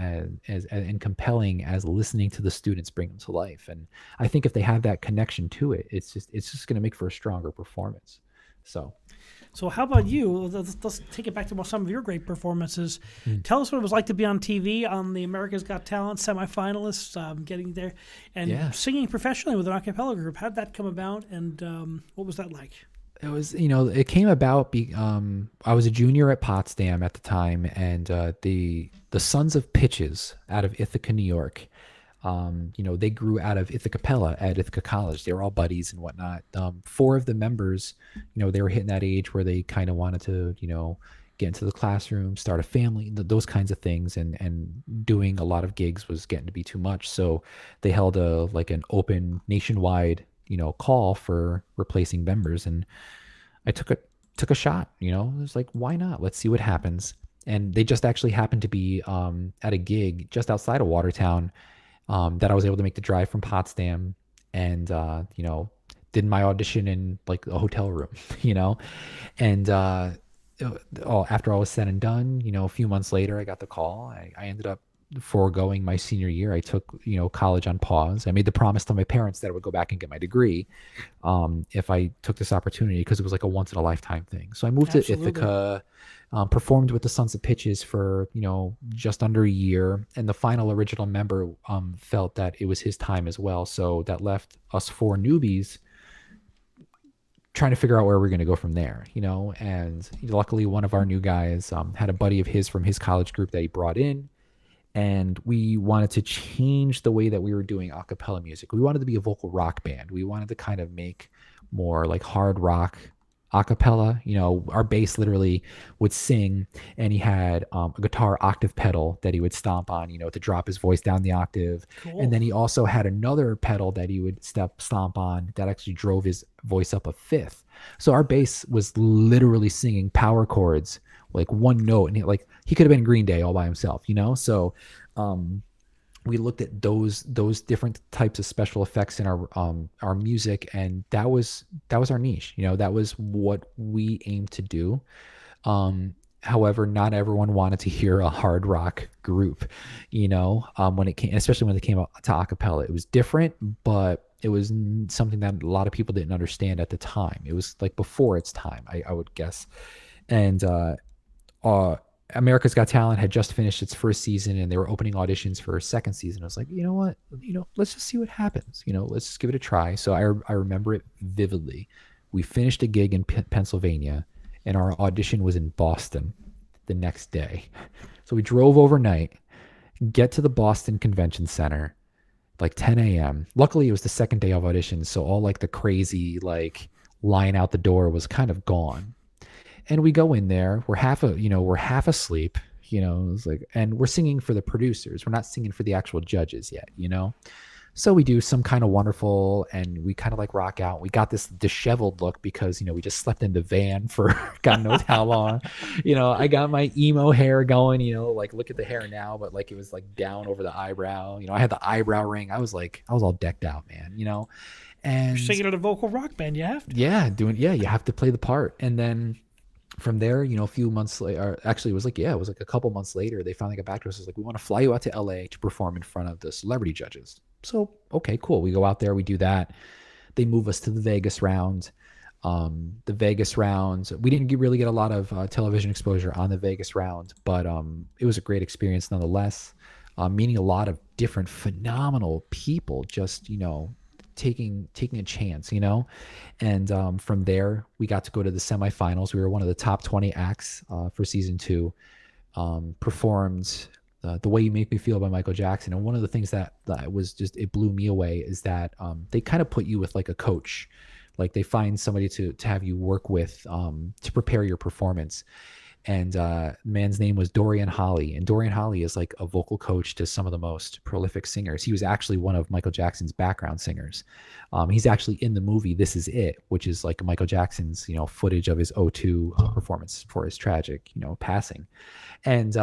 as and compelling as listening to the students bring them to life. And I think if they have that connection to it, it's just going to make for a stronger performance. So So how about you? Let's take it back to some of your great performances. mm, Tell us what it was like to be on TV on the America's Got Talent semifinalists, getting there, and yeah. singing professionally with an acapella group. How did that come about, and what was that like? It was, it came about. I was a junior at Potsdam at the time, and the Sons of Pitches out of Ithaca, New York. They grew out of Ithaca at Ithaca College. They were all buddies and whatnot. Four of the members, they were hitting that age where they kind of wanted to, get into the classroom, start a family, those kinds of things, and doing a lot of gigs was getting to be too much. So they held an open nationwide, call for replacing members, and I took a shot. It was like, why not? Let's see what happens. And they just actually happened to be at a gig just outside of Watertown, that I was able to make the drive from Potsdam, and did my audition in like a hotel room, and after all was said and done, a few months later, I got the call. I ended up foregoing my senior year. I took college on pause. I made the promise to my parents that I would go back and get my degree, if I took this opportunity, because it was like a once in a lifetime thing. So I moved to Absolutely. Ithaca, performed with the Sons of Pitches for just under a year, and the final original member felt that it was his time as well. So that left us four newbies trying to figure out where we're going to go from there, and luckily one of our new guys had a buddy of his from his college group that he brought in, and we wanted to change the way that we were doing a cappella music. We wanted to be a vocal rock band. We wanted to kind of make more like hard rock acapella. Our bass literally would sing, and he had a guitar octave pedal that he would stomp on, to drop his voice down the octave. And Cool. then he also had another pedal that he would stomp on that actually drove his voice up a fifth. So our bass was literally singing power chords, like one note, and he could have been Green Day all by himself. So um, we looked at those different types of special effects in our music, and that was our niche. That was what we aimed to do. However, not everyone wanted to hear a hard rock group, when it came, especially when it came to acapella. It was different, but it was something that a lot of people didn't understand at the time. It was like before its time, I would guess. And uh, America's Got Talent had just finished its first season, and they were opening auditions for a second season. I was like, you know what? Let's just see what happens. Let's just give it a try. So I remember it vividly. We finished a gig in Pennsylvania, and our audition was in Boston the next day. So we drove overnight, get to the Boston Convention Center, like 10 a.m. Luckily, it was the second day of auditions, so all like the crazy like line out the door was kind of gone. And we go in there, we're half asleep, it's like, and we're singing for the producers. We're not singing for the actual judges yet. So we do Some Kind of Wonderful, and we kind of like rock out. We got this disheveled look because, we just slept in the van for God knows how long. I got my emo hair going, like look at the hair now, but like it was like down over the eyebrow. I had the eyebrow ring. I was all decked out, man, You're and singing in a vocal rock band. You have to. yeah, you have to play the part. And then from there, a few months later, actually it was like a couple months later, they finally got back to us. It was like, we want to fly you out to LA to perform in front of the celebrity judges. So, okay, cool. We go out there, we do that. They move us to the Vegas round. The Vegas round, we didn't really get a lot of television exposure on the Vegas round, but it was a great experience nonetheless. Meeting a lot of different phenomenal people, just, taking a chance, and from there we got to go to the semifinals. We were one of the top 20 acts for season 2. Performed The Way You Make Me Feel by Michael Jackson. And one of the things that was just, it blew me away, is that they kind of put you with like a coach. Like they find somebody to have you work with to prepare your performance. And the man's name was Dorian Holley. And Dorian Holley is like a vocal coach to some of the most prolific singers. He was actually one of Michael Jackson's background singers. He's actually in the movie This Is It, which is like Michael Jackson's, footage of his O2 performance for his tragic, passing. And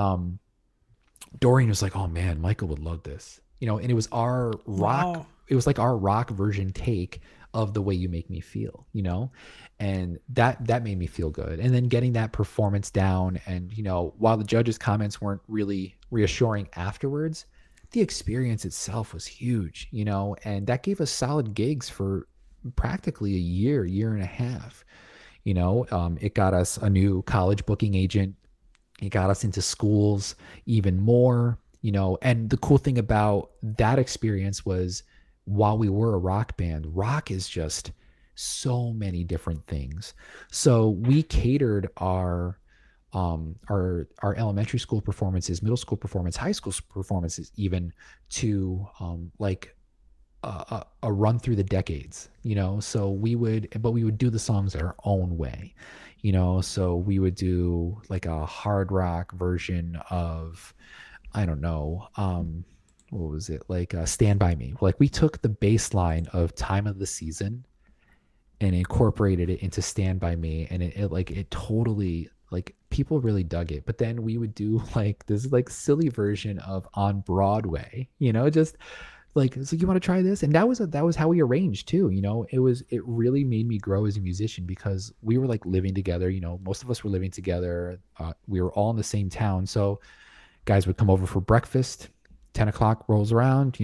Dorian was like, oh man, Michael would love this. And it was our rock. Wow. It was like our rock version take of The Way You Make Me Feel, and that made me feel good. And then getting that performance down, and while the judges' comments weren't really reassuring afterwards, the experience itself was huge, and that gave us solid gigs for practically a year and a half. It got us a new college booking agent. It got us into schools even more, and the cool thing about that experience was, while we were a rock band, rock is just so many different things. So we catered our elementary school performances, middle school performance, high school performances, even to like a run through the decades. So we would do the songs our own way. So we would do like a hard rock version of, I don't know, what was it, like Stand By Me. Like we took the bass line of Time of the Season and incorporated it into Stand By Me, and it totally, like, people really dug it. But then we would do like this like silly version of On Broadway, just like, so you want to try this? And that was how we arranged too. It really made me grow as a musician, because we were like living together. Most of us were living together. We were all in the same town, so guys would come over for breakfast. 10 o'clock rolls around,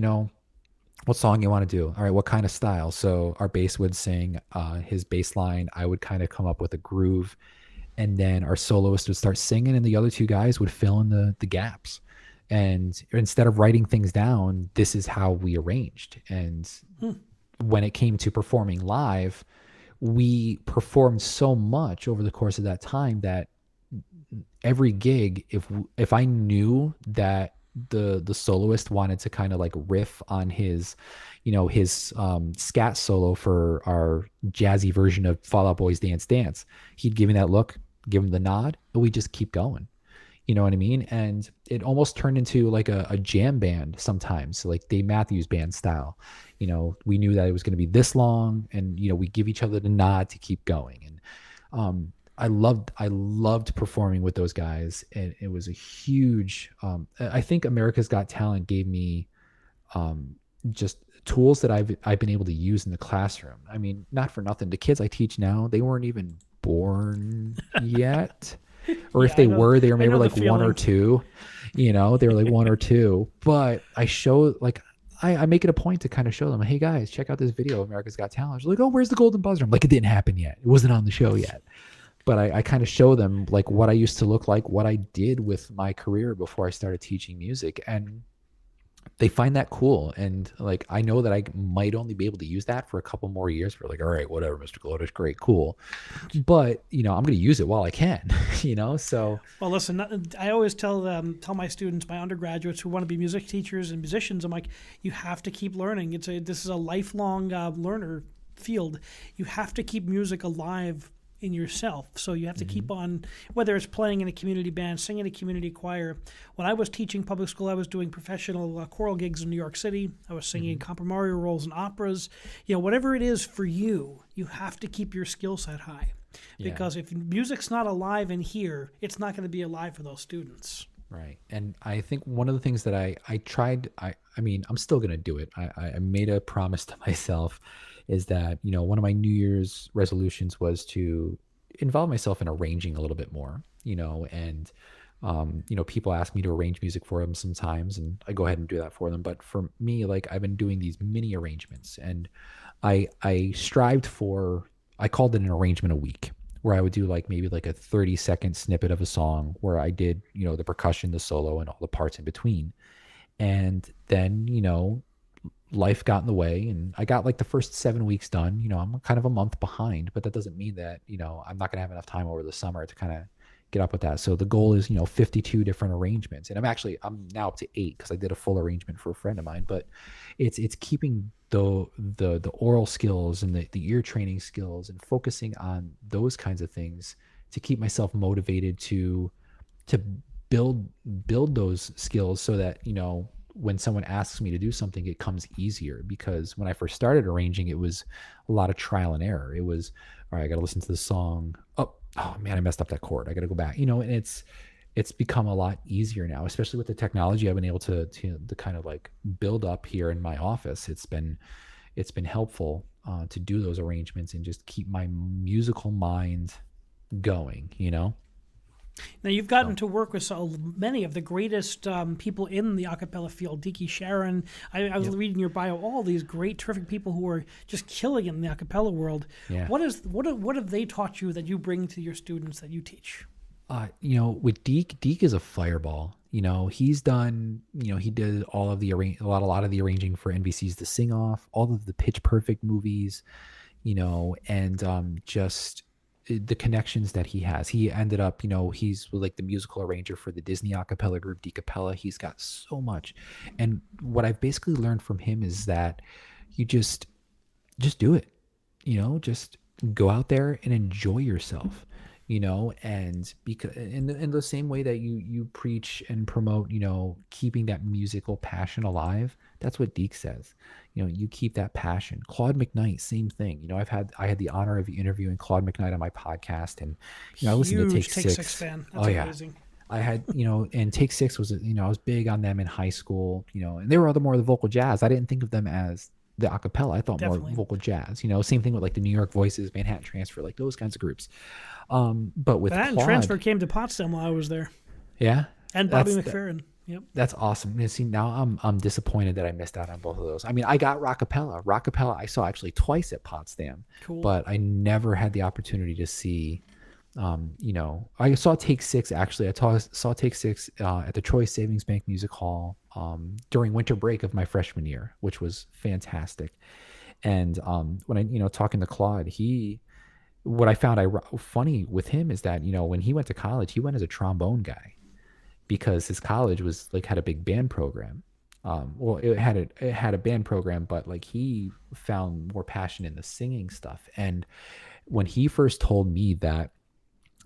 what song you want to do? All right, what kind of style? So our bass would sing his bass line. I would kind of come up with a groove, and then our soloist would start singing, and the other two guys would fill in the gaps. And instead of writing things down, this is how we arranged. And when it came to performing live, we performed so much over the course of that time that every gig, if I knew that the soloist wanted to kind of like riff on his, his scat solo for our jazzy version of Fall Out Boy's Dance Dance, he'd give me that look, give him the nod, and we just keep going. You know what I mean? And it almost turned into like a jam band sometimes, like Dave Matthews Band style. We knew that it was going to be this long, and we give each other the nod to keep going. And I loved performing with those guys, and it was a huge. I think America's Got Talent gave me just tools that I've been able to use in the classroom. I mean, not for nothing, the kids I teach now, they weren't even born yet. Or if they were, they were maybe like one or two, they were like one or two. But I show, like, I make it a point to kind of show them, hey guys, check out this video of America's Got Talent. They're like, oh, where's the golden buzzer? I'm like, it didn't happen yet. It wasn't on the show yet. But I kind of show them like what I used to look like, what I did with my career before I started teaching music. And they find that cool. And like, I know that I might only be able to use that for a couple more years. For like, all right, whatever, Mr. Glodich, great, cool. But, I'm going to use it while I can, so. Well, listen, I always tell my students, my undergraduates who want to be music teachers and musicians, I'm like, you have to keep learning. This is a lifelong learner field. You have to keep music alive in yourself. So you have to keep on, whether it's playing in a community band, singing in a community choir. When I was teaching public school, I was doing professional choral gigs in New York City. I was singing compromario roles in operas. Whatever it is for you, you have to keep your skill set high. Because if music's not alive in here, it's not going to be alive for those students. Right. And I think one of the things that I tried, I mean, I'm still going to do it. I made a promise to myself is that, one of my New Year's resolutions was to involve myself in arranging a little bit more, and, people ask me to arrange music for them sometimes, and I go ahead and do that for them. But for me, like, I've been doing these mini arrangements, and I strived for, I called it an arrangement a week, where I would do like maybe like a 30-second snippet of a song where I did, the percussion, the solo, and all the parts in between. And then, life got in the way, and I got like the first 7 weeks done. I'm kind of a month behind, but that doesn't mean that, I'm not going to have enough time over the summer to kind of get up with that. So the goal is, 52 different arrangements. And I'm now up to 8 because I did a full arrangement for a friend of mine. But it's keeping the oral skills and the ear training skills and focusing on those kinds of things to keep myself motivated to build those skills so that, when someone asks me to do something, it comes easier. Because when I first started arranging, it was a lot of trial and error. It was, all right, I got to listen to the song. Oh man, I messed up that chord. I got to go back, and it's become a lot easier now, especially with the technology I've been able to kind of like build up here in my office. It's been helpful to do those arrangements and just keep my musical mind going, Now, you've gotten to work with so many of the greatest people in the acapella field, Deke Sharon. I was reading your bio, all these great, terrific people who are just killing it in the acapella world. Yeah. What have they taught you that you bring to your students that you teach? With Deke is a fireball. He's done, he did all of the a lot of the arranging for NBC's The Sing Off, all of the Pitch Perfect movies, and just the connections that he has. He ended up, he's like the musical arranger for the Disney acapella group Decapella. He's got so much. And what I've basically learned from him is that you just do it, just go out there and enjoy yourself, and because in the same way that you preach and promote, keeping that musical passion alive, that's what Deke says. You keep that passion. Claude McKnight, same thing. I had the honor of interviewing Claude McKnight on my podcast, and I listened to Take Six fan. That's amazing. I had, and Take Six was, I was big on them in high school, and they were more of the vocal jazz. I didn't think of them as the acapella. I thought more vocal jazz, same thing with like the New York Voices, Manhattan Transfer, like those kinds of groups. But with Manhattan Transfer came to Potsdam while I was there. Yeah. And Bobby McFerrin. Yep. That's awesome. And see, now I'm disappointed that I missed out on both of those. I mean, I got Rockapella. Rockapella I saw actually twice at Potsdam. Cool. But I never had the opportunity to see, I saw Take Six actually. I saw Take Six at the Troy Savings Bank Music Hall during winter break of my freshman year, which was fantastic. And when I, talking to Claude, what I found funny with him is that, when he went to college, he went as a trombone guy. because his college was like had a big band program. Well, it had a band program, but like he found more passion in the singing stuff. And when he first told me that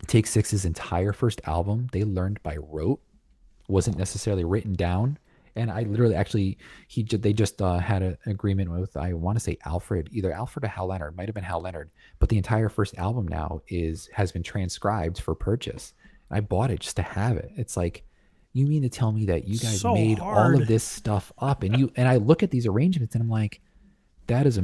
Take Six's entire first album they learned by rote, wasn't necessarily written down. And I literally actually they just had an agreement with, I want to say Alfred, either Alfred or Hal Leonard, might have been Hal Leonard, but the entire first album now has been transcribed for purchase. I bought it just to have it. It's like, you mean to tell me that you guys So made all of hard. this stuff up, and I look at these arrangements and I'm like, that is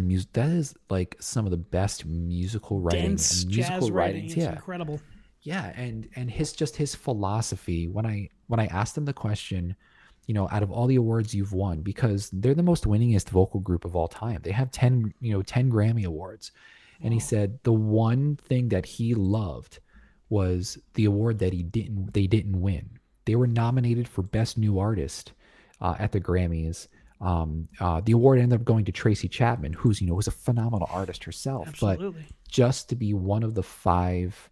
like some of the best musical writing Dense and jazz musical writing. writings. It's Yeah. incredible. Yeah, and his philosophy, when I asked him the question, out of all the awards you've won, because they're the most winningest vocal group of all time. They have 10 Grammy awards. And he Wow. said the one thing that he loved was the award that they didn't win. They were nominated for Best New Artist at the Grammys. The award ended up going to Tracy Chapman, who's a phenomenal artist herself. But Absolutely. just to be one of the 5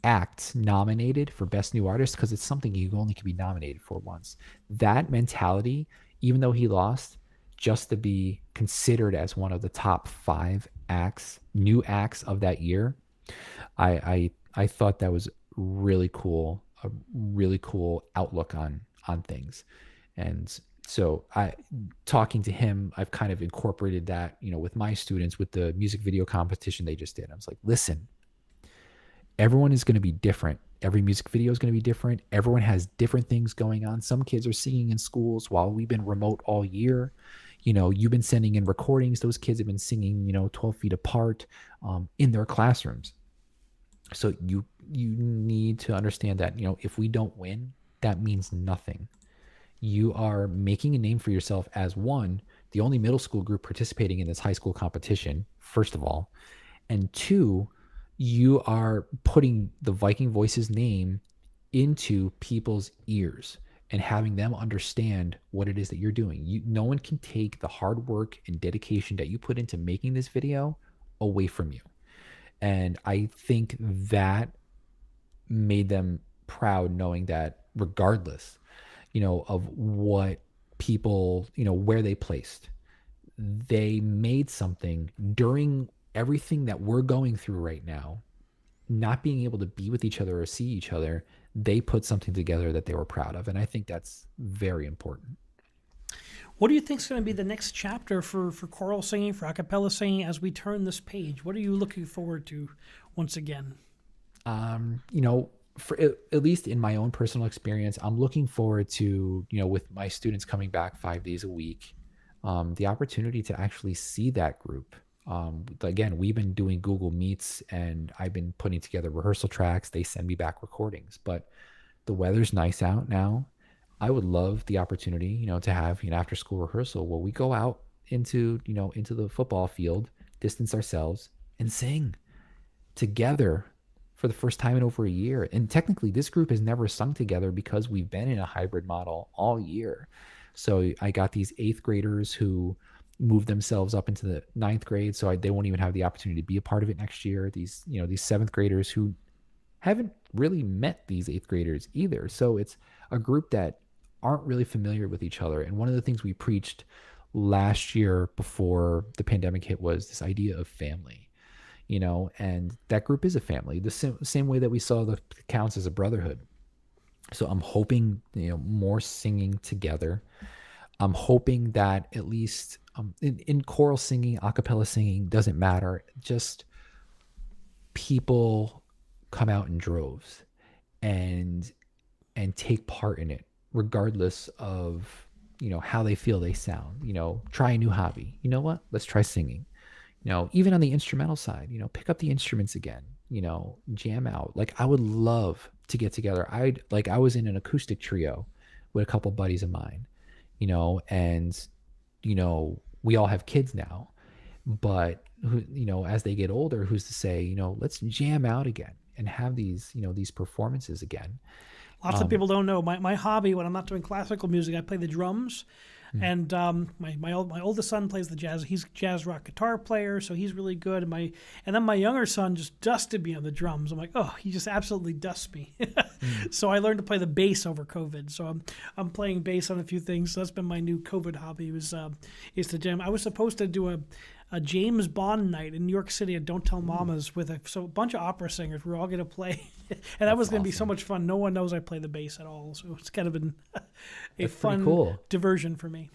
acts nominated for Best New Artist, because it's something you only can be nominated for once. That mentality, even though he lost, just to be considered as one of the top 5 acts, new acts of that year, I thought that was really cool, a really cool outlook on things. And so talking to him, I've kind of incorporated that, with my students with the music video competition they just did. I was like, listen, everyone is going to be different. Every music video is going to be different. Everyone has different things going on. Some kids are singing in schools while we've been remote all year. You've been sending in recordings. Those kids have been singing, 12 feet apart in their classrooms. So you need to understand that, if we don't win, that means nothing. You are making a name for yourself as, one, the only middle school group participating in this high school competition, first of all, and two, you are putting the Viking Voices name into people's ears and having them understand what it is that you're doing. No one can take the hard work and dedication that you put into making this video away from you. And I think that made them proud, knowing that regardless, of what people, where they placed, they made something during everything that we're going through right now, not being able to be with each other or see each other. They put something together that they were proud of. And I think that's very important. What do you think is going to be the next chapter for choral singing, for a cappella singing as we turn this page? What are you looking forward to once again? For at least in my own personal experience, I'm looking forward to, with my students coming back 5 days a week, the opportunity to actually see that group. Again, we've been doing Google Meets and I've been putting together rehearsal tracks. They send me back recordings, but the weather's nice out now. I would love the opportunity, to have an after school rehearsal where we go out into the football field, distance ourselves and sing together for the first time in over a year. And technically this group has never sung together because we've been in a hybrid model all year. So I got these 8th graders who moved themselves up into the 9th grade. So they won't even have the opportunity to be a part of it next year. These 7th graders who haven't really met these 8th graders either. So it's a group that aren't really familiar with each other. And one of the things we preached last year before the pandemic hit was this idea of family, and that group is a family, the same way that we saw the counts as a brotherhood. So I'm hoping, more singing together. I'm hoping that at least in choral singing, acapella singing, doesn't matter. Just people come out in droves and take part in it, regardless of, how they feel they sound. Try a new hobby. You know what? Let's try singing. Even on the instrumental side, pick up the instruments again, jam out. Like I would love to get together. I was in an acoustic trio with a couple buddies of mine, and, we all have kids now, but as they get older, who's to say, let's jam out again and have these, these performances again. Lots of people don't know my hobby when I'm not doing classical music. I play the drums. And my oldest son plays the jazz. He's a jazz rock guitar player, so he's really good. And then my younger son just dusted me on the drums. I'm like, oh, he just absolutely dusts me. So I learned to play the bass over COVID. So I'm playing bass on a few things. So that's been my new COVID hobby is to jam. I was supposed to do a James Bond night in New York City at Don't Tell Mamas with a bunch of opera singers. We're all going to play. And that was going to be so much fun. No one knows I play the bass at all. So it's kind of been a fun diversion for me.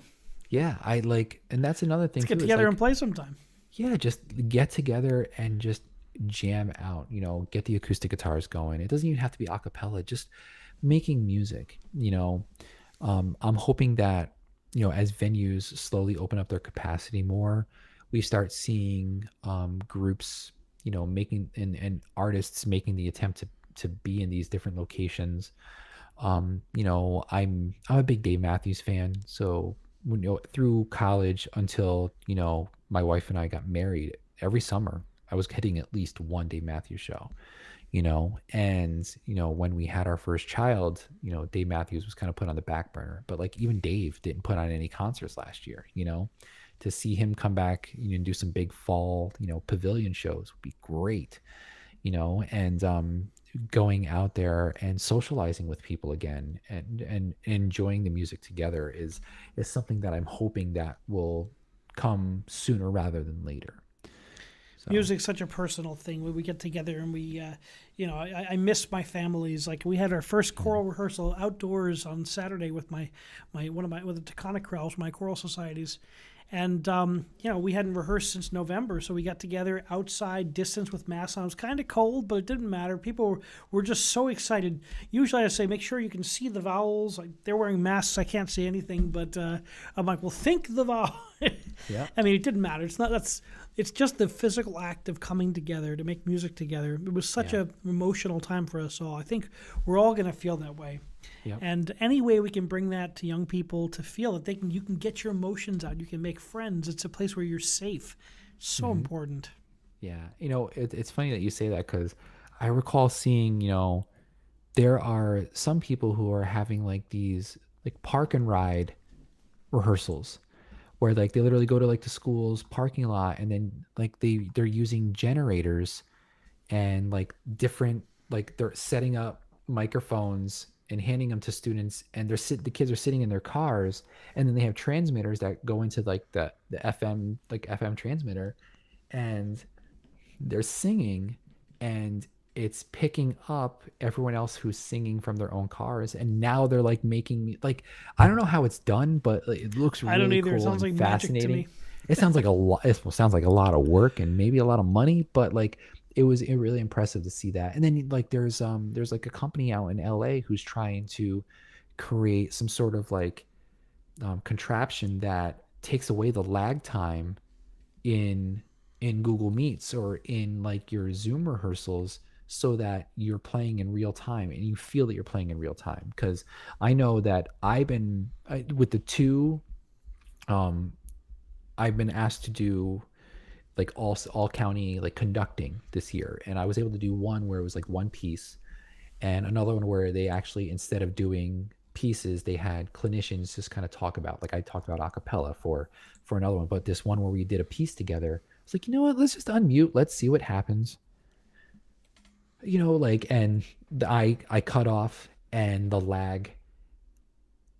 Yeah, and that's another thing. Let's get together and play sometime. Yeah, just get together and just jam out, get the acoustic guitars going. It doesn't even have to be a cappella, just making music, I'm hoping that, as venues slowly open up their capacity more, we start seeing groups, making and artists making the attempt to be in these different locations. I'm a big Dave Matthews fan. So through college until, my wife and I got married, every summer I was hitting at least one Dave Matthews show, and, when we had our first child, Dave Matthews was kind of put on the back burner, but even Dave didn't put on any concerts last year, to see him come back and do some big fall, pavilion shows would be great, and going out there and socializing with people again and enjoying the music together is something that I'm hoping that will come sooner rather than later. So. Music's such a personal thing when we get together and we, I miss my families. Like we had our first choral rehearsal outdoors on Saturday with with the Taconic Chorals, my choral societies. And, we hadn't rehearsed since November, so we got together outside, distance with masks on. It was kind of cold, but it didn't matter. People were just so excited. Usually I say, make sure you can see the vowels. Like, they're wearing masks, I can't see anything, but I'm like, well, think the vowel. Yeah. I mean, it didn't matter. It's just the physical act of coming together to make music together. It was such an emotional time for us all. I think we're all going to feel that way. Yep. And any way we can bring that to young people to feel that you can get your emotions out, you can make friends. It's a place where you're safe. So important. Yeah. It's funny that you say that because I recall seeing, there are some people who are having these park and ride rehearsals where they literally go to the school's parking lot and then they're using generators and different, they're setting up microphones and handing them to students, and the kids are sitting in their cars, and then they have transmitters that go into the FM transmitter, and they're singing, and it's picking up everyone else who's singing from their own cars, and now they're making I don't know how it's done, but it looks really I don't either. Cool. It sounds and like fascinating. Magic to me. It sounds like a lot. It sounds like a lot of work and maybe a lot of money, but it was really impressive to see that. And then there's a company out in LA who's trying to create some sort of contraption that takes away the lag time in Google Meets or in your Zoom rehearsals so that you're playing in real time and you feel that you're playing in real time. Because I know that with the two, I've been asked to do all county conducting this year, and I was able to do one where it was one piece, and another one where they actually, instead of doing pieces, they had clinicians just kind of talk about I talked about acapella for another one, but this one where we did a piece together, it's you know what, let's just unmute, let's see what happens, and I cut off and the lag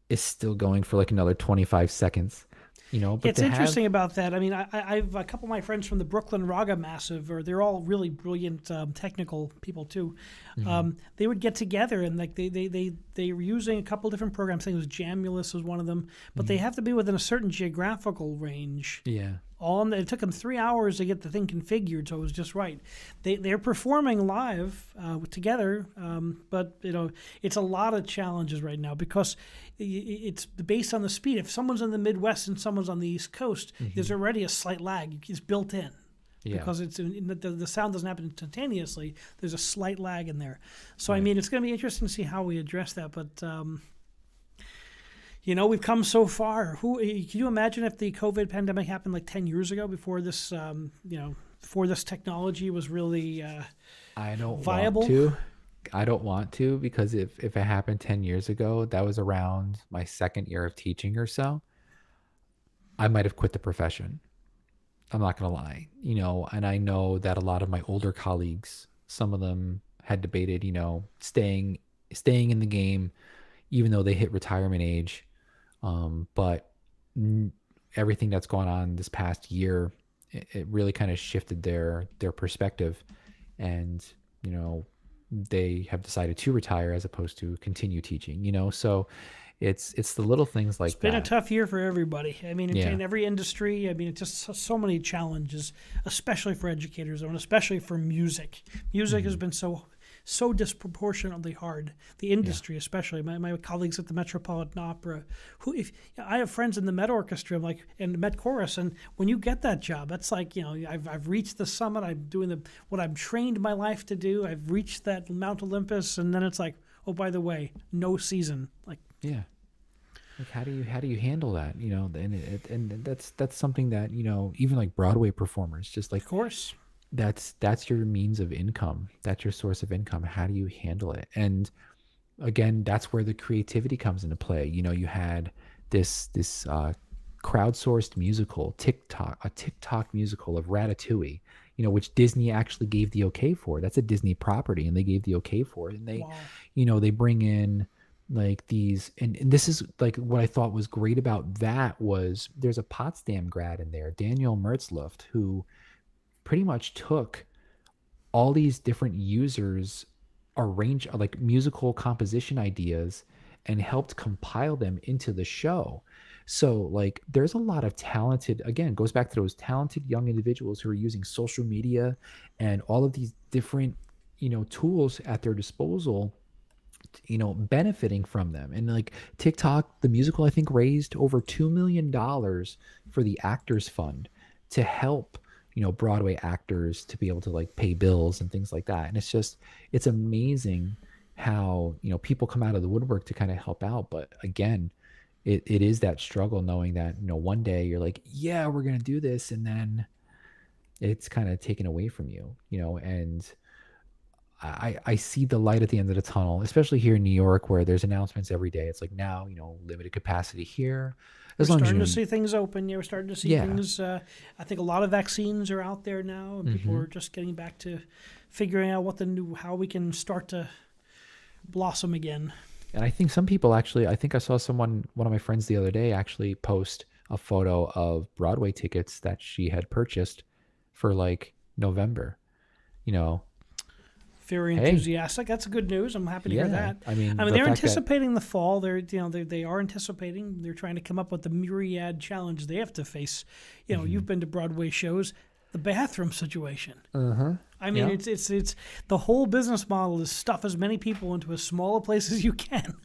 is still going for another 25 seconds. But it's interesting about that. I mean, I've a couple of my friends from the Brooklyn Raga Massive, or they're all really brilliant technical people too. They would get together and they were using a couple different programs. I think it was Jamulus was one of them, but they have to be within a certain geographical range. Yeah. It took them 3 hours to get the thing configured, so it was just right. They're performing live together, but it's a lot of challenges right now because it's based on the speed. If someone's in the Midwest and someone's on the East Coast, there's already a slight lag. It's built in. Yeah. Because the sound doesn't happen instantaneously. There's a slight lag in there. So, right. I mean, it's going to be interesting to see how we address that, but... we've come so far. Can you imagine if the COVID pandemic happened 10 years ago before this, before this technology was really viable? I don't want to, because if it happened 10 years ago, that was around my second year of teaching or so. I might have quit the profession. I'm not going to lie, and I know that a lot of my older colleagues, some of them had debated, staying in the game, even though they hit retirement age. But everything that's gone on this past year, it really kind of shifted their perspective, and they have decided to retire as opposed to continue teaching. So it's the little things like It's been a that. tough year for everybody. I mean, Yeah. in every industry. I mean, it's just so many challenges, especially for educators, and especially for music. Music has been so disproportionately hard. The industry, especially my colleagues at the Metropolitan Opera, who I have friends in the Met Orchestra, like in the Met Chorus, and when you get that job, that's like I've reached the summit. I'm doing what I'm trained my life to do. I've reached that Mount Olympus, and then it's like, oh, by the way, no season. Like, Yeah. Like how do you handle that? And that's something that, even like Broadway performers, just like of course, that's your means of income. That's your source of income. How do you handle it? And again, that's where the creativity comes into play. You had this crowdsourced musical, a TikTok musical of Ratatouille, which Disney actually gave the okay for. That's a Disney property, and they gave the okay for it. And they, wow. they bring in like these, and this is like what I thought was great about that was there's a Potsdam grad in there, Daniel Mertzluft, who pretty much took all these different users arrange like musical composition ideas and helped compile them into the show. So like there's a lot of talented, again, goes back to those talented young individuals who are using social media and all of these different, tools at their disposal, benefiting from them. And like TikTok, the musical, I think raised over $2 million for the Actors Fund to help, Broadway actors to be able to like pay bills and things like that. And it's amazing how, people come out of the woodwork to kind of help out. But again, it is that struggle knowing that, one day you're like, yeah, we're going to do this. And then it's kind of taken away from you, and I see the light at the end of the tunnel, especially here in New York, where there's announcements every day. It's like now, limited capacity here. We're As long as starting you to see things open. Yeah, we're starting to see things. I think a lot of vaccines are out there now, and people are just getting back to figuring out how we can start to blossom again. And I think some people actually, I think I saw one of my friends the other day actually post a photo of Broadway tickets that she had purchased for like November, Very enthusiastic. That's good news. I'm happy to hear that. I mean, they're anticipating the fall. They are anticipating. They're trying to come up with the myriad challenge they have to face. You've been to Broadway shows, the bathroom situation. I mean, it's the whole business model is stuff as many people into as small a place as you can.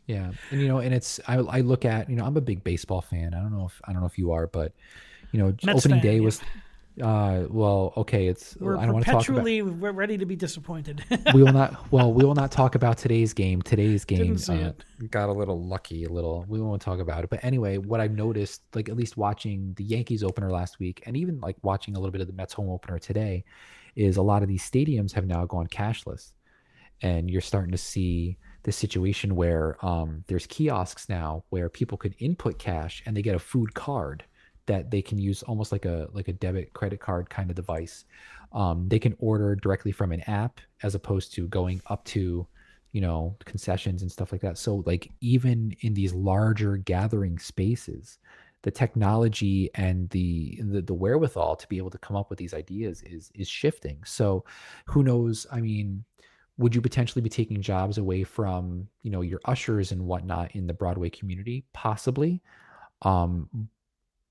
Yeah, and and it's I look at I'm a big baseball fan. I don't know if you are, but Mets opening fan, day yeah. was. Well, okay. We're I don't want to talk about. we're ready to be disappointed. We will not. Well, we will not talk about today's game. Today's game Didn't see it. got a little lucky. We won't talk about it. But anyway, what I've noticed, like at least watching the Yankees opener last week, and even like watching a little bit of the Mets home opener today, is a lot of these stadiums have now gone cashless, and you're starting to see this situation where there's kiosks now where people could input cash and they get a food card that they can use almost like a debit credit card kind of device. They can order directly from an app as opposed to going up to, concessions and stuff like that. So like even in these larger gathering spaces, the technology and the wherewithal to be able to come up with these ideas is shifting. So who knows? I mean, would you potentially be taking jobs away from, your ushers and whatnot in the Broadway community? Possibly.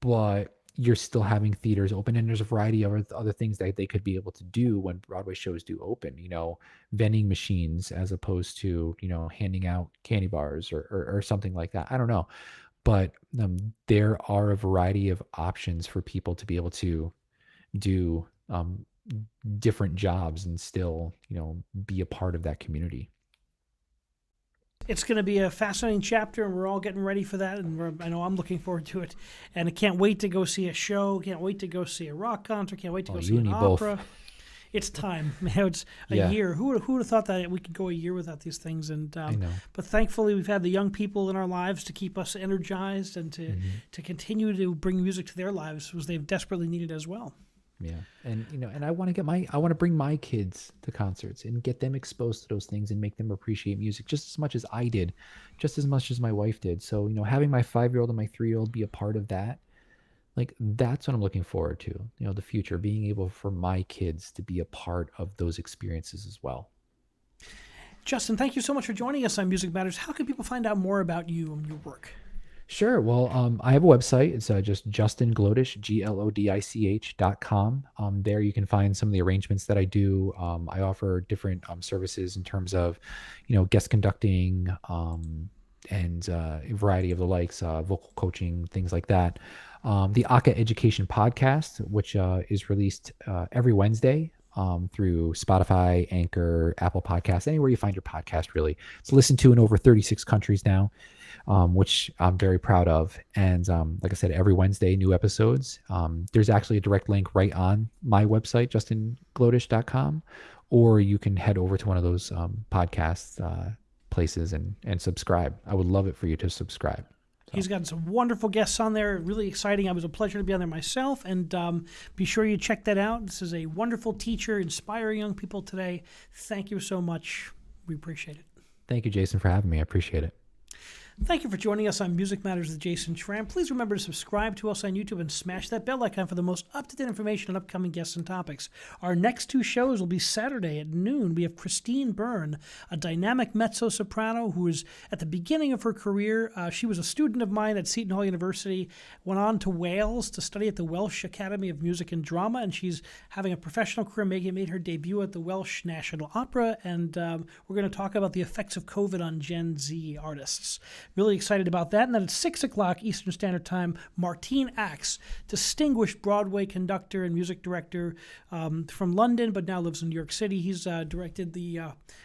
But you're still having theaters open, and there's a variety of other things that they could be able to do when Broadway shows do open, vending machines as opposed to, handing out candy bars or something like that. I don't know. But there are a variety of options for people to be able to do different jobs and still, be a part of that community. It's going to be a fascinating chapter, and we're all getting ready for that. And I know I'm looking forward to it. And I can't wait to go see a show. Can't wait to go see a rock concert. Can't wait to go see an opera. it's time. It's a Yeah. year. Who would have thought that we could go a year without these things? And I know. but thankfully, we've had the young people in our lives to keep us energized and to continue to bring music to their lives, because they've desperately needed as well. Yeah. And, and I want to bring my kids to concerts and get them exposed to those things and make them appreciate music just as much as I did, just as much as my wife did. So, having my 5-year-old and my 3-year-old be a part of that, like, that's what I'm looking forward to, the future, being able for my kids to be a part of those experiences as well. Justin, thank you so much for joining us on Music Matters. How can people find out more about you and your work? Sure. Well, I have a website. It's just Justin Glodich, GLODICH.com. There you can find some of the arrangements that I do. I offer different services in terms of, guest conducting and a variety of the likes, vocal coaching, things like that. The Aca-Education podcast, which is released every Wednesday through Spotify, Anchor, Apple Podcasts, anywhere you find your podcast, really. It's listened to in over 36 countries now. Which I'm very proud of. And like I said, every Wednesday, new episodes. There's actually a direct link right on my website, justinglodich.com, or you can head over to one of those podcast places and subscribe. I would love it for you to subscribe. So. He's got some wonderful guests on there, really exciting. It was a pleasure to be on there myself, and be sure you check that out. This is a wonderful teacher, inspiring young people today. Thank you so much. We appreciate it. Thank you, Jason, for having me. I appreciate it. Thank you for joining us on Music Matters with Jason Tramm. Please remember to subscribe to us on YouTube and smash that bell icon for the most up-to-date information on upcoming guests and topics. Our next 2 shows will be Saturday at noon. We have Christine Byrne, a dynamic mezzo-soprano who is at the beginning of her career. She was a student of mine at Seton Hall University, went on to Wales to study at the Welsh Academy of Music and Drama, and she's having a professional career, made her debut at the Welsh National Opera, and we're going to talk about the effects of COVID on Gen Z artists. Really excited about that. And then at 6 o'clock Eastern Standard Time, Martine Axe, distinguished Broadway conductor and music director from London, but now lives in New York City. He's directed the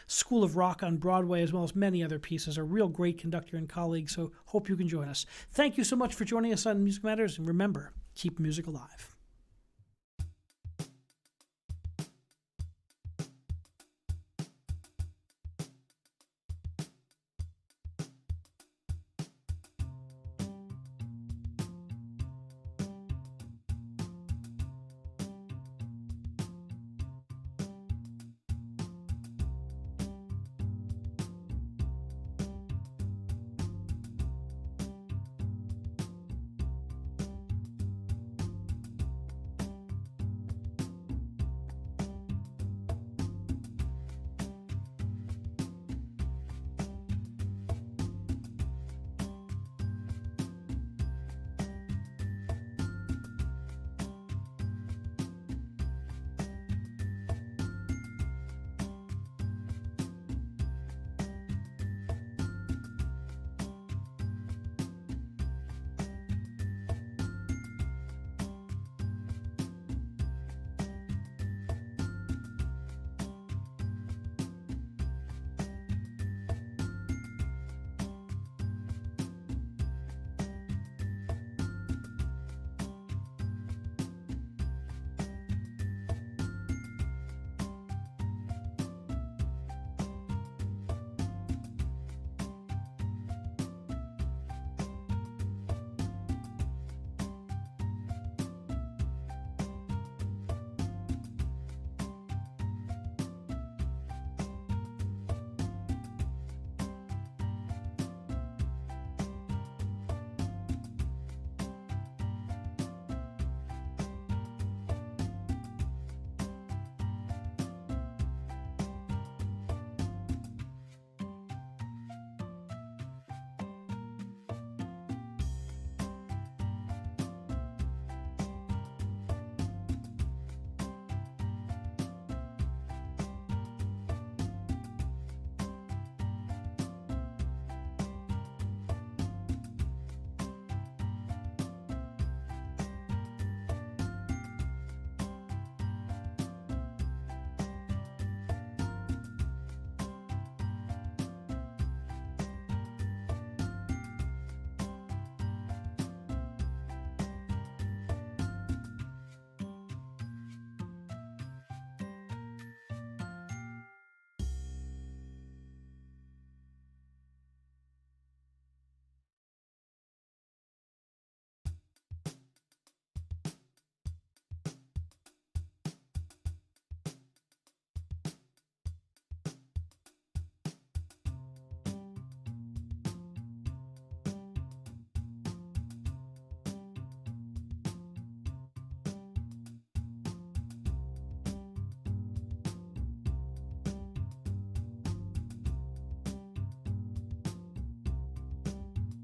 School of Rock on Broadway, as well as many other pieces. A real great conductor and colleague, so hope you can join us. Thank you so much for joining us on Music Matters, and remember, keep music alive.